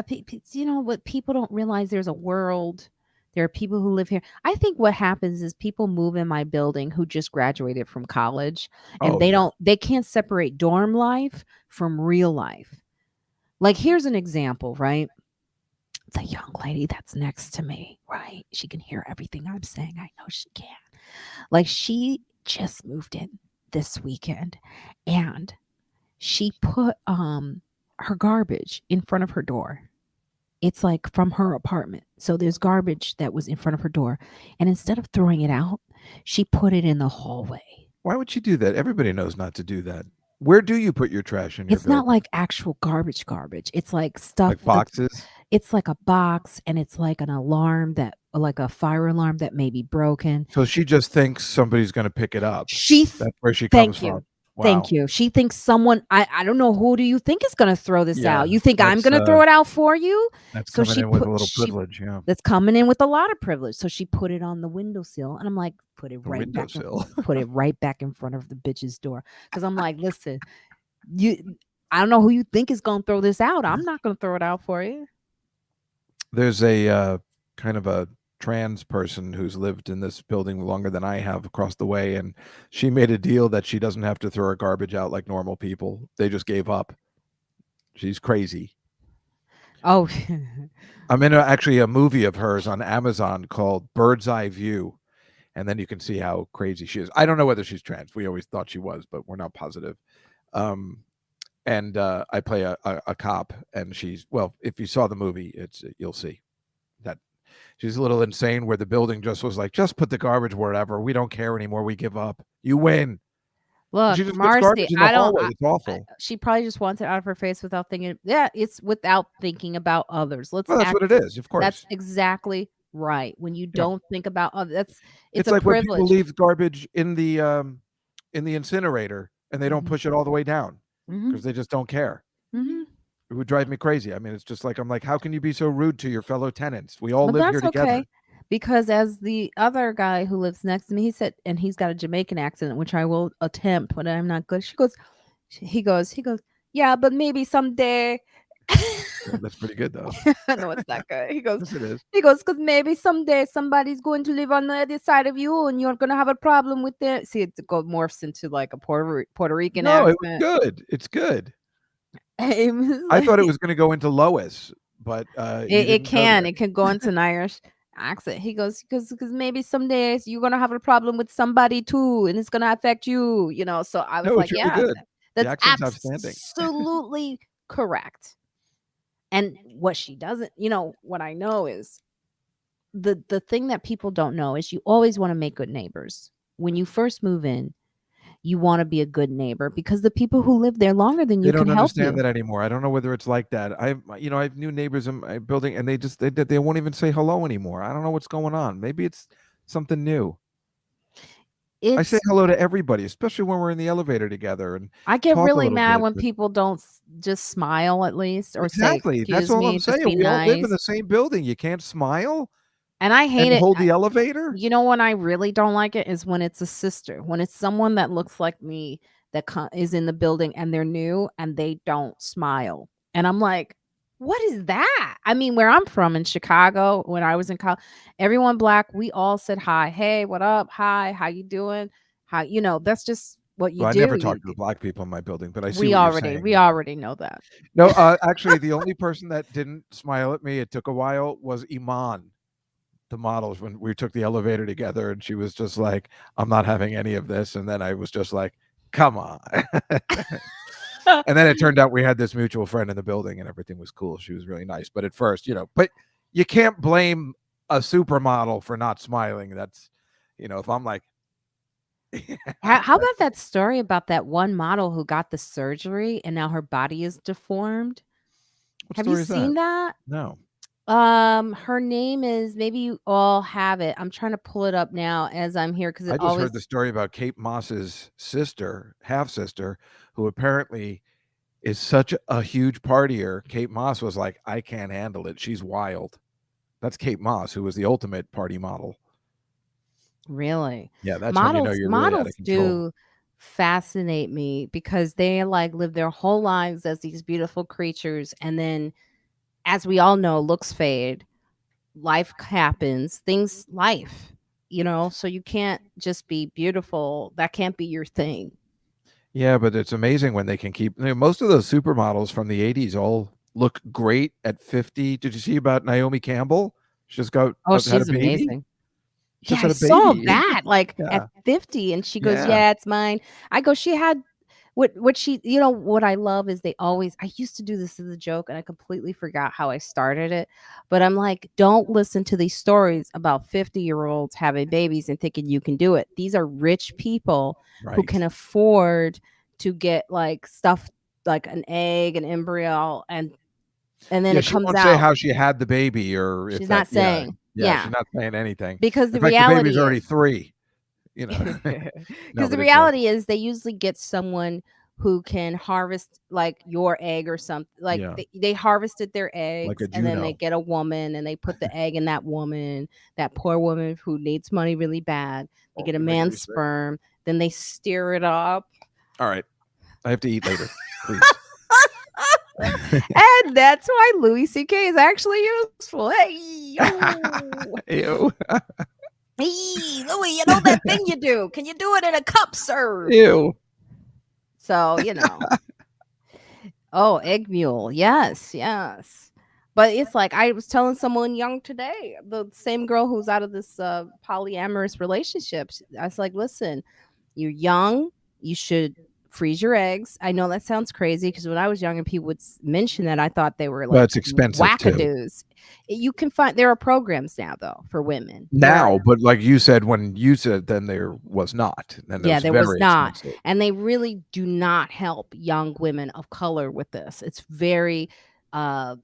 you know what, people don't realize there's a world. There are people who live here. I think what happens is people move in my building who just graduated from college, and Oh, yeah. they can't separate dorm life from real life. Like, here's an example, right? The young lady that's next to me, right? She can hear everything I'm saying. I know she can. Like, she just moved in this weekend, and she put her garbage in front of her door. It's like from her apartment. So there's garbage that was in front of her door. And instead of throwing it out, she put it in the hallway. Why would she do that? Everybody knows not to do that. Where do you put your trash in your It's not building? like actual garbage. It's like stuff Like boxes? it's like a box, and it's like an alarm that, like a fire alarm that may be broken. So she just thinks somebody's going to pick it up. She That's where she comes Thank from. you. Wow. Thank you. She thinks someone, I don't know, who do you think is going to throw this Yeah, out? You think I'm going to throw it out for you? That's So coming she in with put a little she privilege. Yeah. that's coming in with a lot of privilege. So she put it on the windowsill, and I'm like, put it The right back in, windowsill. put it right back in front of the bitch's door. Because I'm like, listen, I don't know who you think is going to throw this out. I'm not going to throw it out for you. There's a kind of a trans person who's lived in this building longer than I have across the way, and she made a deal that she doesn't have to throw her garbage out like normal people. They just gave up. She's crazy. Oh, I'm in actually a movie of hers on Amazon called Bird's Eye View, and then you can see how crazy she is. I don't know whether she's trans. We always thought she was, but we're not positive. And I play a cop, and she's, well, if you saw the movie, you'll see that she's a little insane, where the building just was like, just put the garbage wherever. We don't care anymore. We give up. You win. look, She just puts Marcy, garbage in the hallway. It's awful. she probably just wants it out of her face without thinking. Yeah, it's without thinking about others. Well, that's what it is, of course. That's exactly right. When you don't think about others, it's a like when people privilege. leave garbage in the incinerator, and they don't push it all the way down because they just don't care. It would drive me crazy. I mean, it's just like, I'm like, how can you be so rude to your fellow tenants? We all live here together. Okay, because as the other guy who lives next to me, he said, and he's got a Jamaican accent, which I will attempt, but I'm not good. He goes, yeah, but maybe someday. Yeah, that's pretty good though. No, it's not good. He goes, Yes, it is. He goes, because maybe someday somebody's going to live on the other side of you, and you're going to have a problem with it. See, it morphs into like a Puerto Rican No, accent. it was good. It's good. It was I thought it like- was going to go into Lois, but it can go into an Irish accent. He goes, because maybe someday you're going to have a problem with somebody too, and it's going to affect you, you know. So I was No, like, it's really yeah, good. The that's accent's outstanding. absolutely correct. And what she doesn't, you know, what I know is the thing that people don't know is you always want to make good neighbors. When you first move in, you want to be a good neighbor, because the people who live there longer than you They can don't help you. understand that anymore. I don't know whether it's like that. I have new neighbors in my building, and they won't even say hello anymore. I don't know what's going on. Maybe it's something new. I say hello to everybody, especially when we're in the elevator together. And I get talk a really little mad bit, when but- people don't just smile at least, or Exactly. say, That's excuse all me, I'm just saying. be We all live in nice. the same building. You can't smile And I hate and it. hold the elevator. You know when I really don't like it is when it's a sister, when it's someone that looks like me that is in the building and they're new and they don't smile. And I'm like, what is that? I mean, where I'm from in Chicago, when I was in college, everyone Black, we all said hi. Hey, what up? Hi, how you doing? How, you know, that's just what you Well, I do. never talk to the Black people in my building, but I see we what you're saying. already know that. No, actually, the only person that didn't smile at me, it took a while, was Iman, the models, when we took the elevator together, and she was just like, I'm not having any of this. And then I was just like, come on. And then it turned out we had this mutual friend in the building, and everything was cool. She was really nice. But at first, but you can't blame a supermodel for not smiling. That's, if I'm like, How about that story about that one model who got the surgery and now her body is deformed? what Have you story is seen that? No. Her name is, maybe you all have it. I'm trying to pull it up now as I'm here, because I it just always. heard the story about Kate Moss's sister, half sister, who apparently is such a huge partier. Kate Moss was like, I can't handle it. She's wild. That's Kate Moss, who was the ultimate party model. Really? Yeah, that's when you know Models you're really out of models control. do fascinate me because they like live their whole lives as these beautiful creatures, and then as we all know, looks fade, life happens, things life, so you can't just be beautiful. That can't be your thing. Yeah, but it's amazing when they can keep. Most of those supermodels from the '80s all look great at 50. Did you see about Naomi Campbell? She just Oh, had a she's baby. amazing. Yeah, Just I had a saw baby. that, like, at Yeah, 50, and she goes, yeah. "Yeah, it's mine." I go, "She had" what she what I love is I used to do this as a joke, and I completely forgot how I started it, but I'm like, "Don't listen to these stories about 50-year-olds having babies and thinking you can do it. These are rich people who Right. can afford to get, like, stuff like an egg, an embryo, and then Yeah, it she comes won't say out." how she had the baby or if She's that. not Yeah, saying. yeah. Yeah, She's not saying anything. because In the fact, the baby's reality already is 3. No, because the but it's a. reality is they usually get someone who can harvest like your egg or something. Like Yeah, they harvested their like eggs a and then they Juno. get a woman and they put the egg in that woman, that poor woman who needs money really bad. They Oh, get a you're making me man's sick. sperm, then they stir it up. All right, I have to eat later. Please. And that's why Louis C.K. is actually useful. Hey, yo. Ew. Hey, Louis, you know that thing you do. Can you do it in a cup, sir? Ew. So, Oh, egg mule. Yes, yes. But it's like I was telling someone young today, the same girl who's out of this polyamorous relationship. I was like, listen, you're young. You should freeze your eggs. I know that sounds crazy because when I was young and people would mention that, I thought they were But like it's expensive too. wackadoos. You can find there are programs now though for women. Now, but like you said, when you said, then there was not. Then it Yeah, was there was very not. expensive. And they really do not help young women of color with this. It's very uh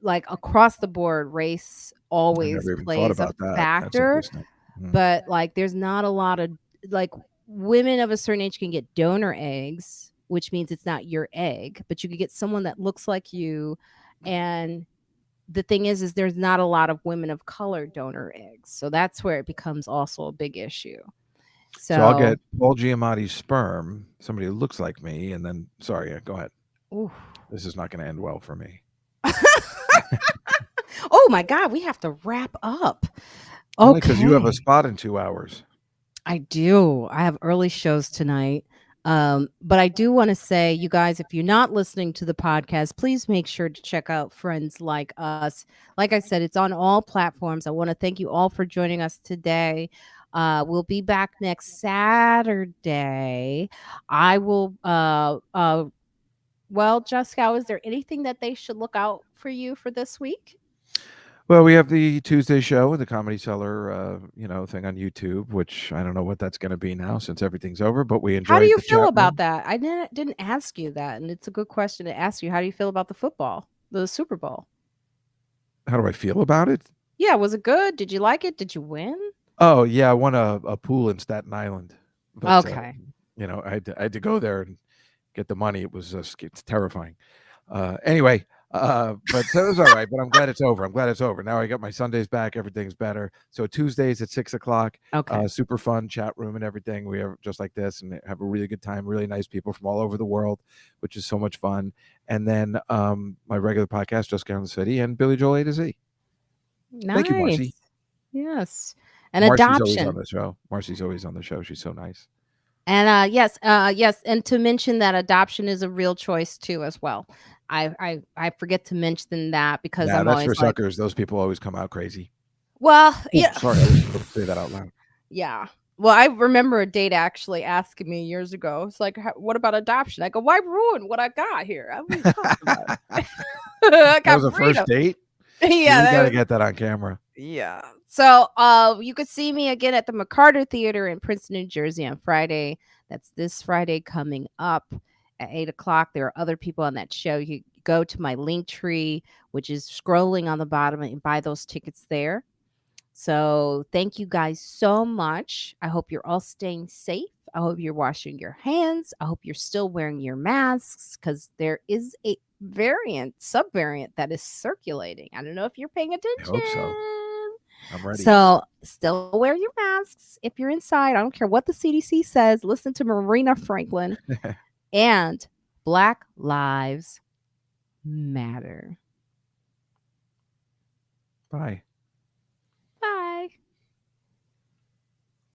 like across the board race I always never even thought plays a about that. That's factor, interesting. Mm. but like there's not a lot of like women of a certain age can get donor eggs, which means it's not your egg, but you could get someone that looks like you. And the thing is there's not a lot of women of color donor eggs. So that's where it becomes also a big issue. So I'll So get Paul Giamatti's sperm, somebody who looks like me, and then sorry, go ahead. oof. This is not going to end well for me. Oh my God, we have to wrap up. Only because you have a Okay. spot in 2 hours. I do. I have early shows tonight. But I do want to say, you guys, if you're not listening to the podcast, please make sure to check out Friends Like Us. Like I said, it's on all platforms. I want to thank you all for joining us today. We'll be back next Saturday. I will well, Juskow, is there anything that they should look out for you for this week? Well, we have the Tuesday show, the Comedy Cellar, thing on YouTube, which I don't know what that's going to be now since everything's over. But we How do enjoyed you the feel chat about room. that? I didn't ask you that, and it's a good question to ask you. How do you feel about the football, the Super Bowl? How do I feel about it? Yeah, was it good? Did you like it? Did you win? Oh yeah, I won a pool in Staten Island, but Okay. I had to go there and get the money. It was it's terrifying. Anyway, but so it was all right. But I'm glad it's over. I'm glad it's over. Now I got my Sundays back. Everything's better. So Tuesdays at 6:00, Okay. super fun chat room and everything. We have just like this and have a really good time. Really nice people from all over the world, which is so much fun. And then my regular podcast, Just Down the City, and Billy Joel A to Z. Thank you, Marcy. Nice. Yes. And Marcy's always on adoption. the show. Marcy's always on the show. She's so nice. And yes, and to mention that adoption is a real choice too as well. I forget to mention that because Nah, I'm that's for always like, suckers. Those people always come out crazy. well, Oh, yeah. sorry, I wasn't supposed to say that out loud. Yeah. Well, I remember a date actually asking me years ago. It's like, "What about adoption?" I go, "Why ruin what I got here? What are you talking about? I That was got a first freedom." date? Yeah, We got to that get that on camera. yeah. So, you could see me again at the McCarter Theater in Princeton, New Jersey on Friday. That's this Friday coming up at 8 o'clock. There are other people on that show. You go to my Linktree, which is scrolling on the bottom, and buy those tickets there. So thank you guys so much. I hope you're all staying safe. I hope you're washing your hands. I hope you're still wearing your masks because there is a subvariant that is circulating. I don't know if you're paying attention. hope so. I'm ready. So still wear your masks if you're inside. I don't care what the CDC says. Listen to Marina Franklin. And Black Lives Matter. Bye.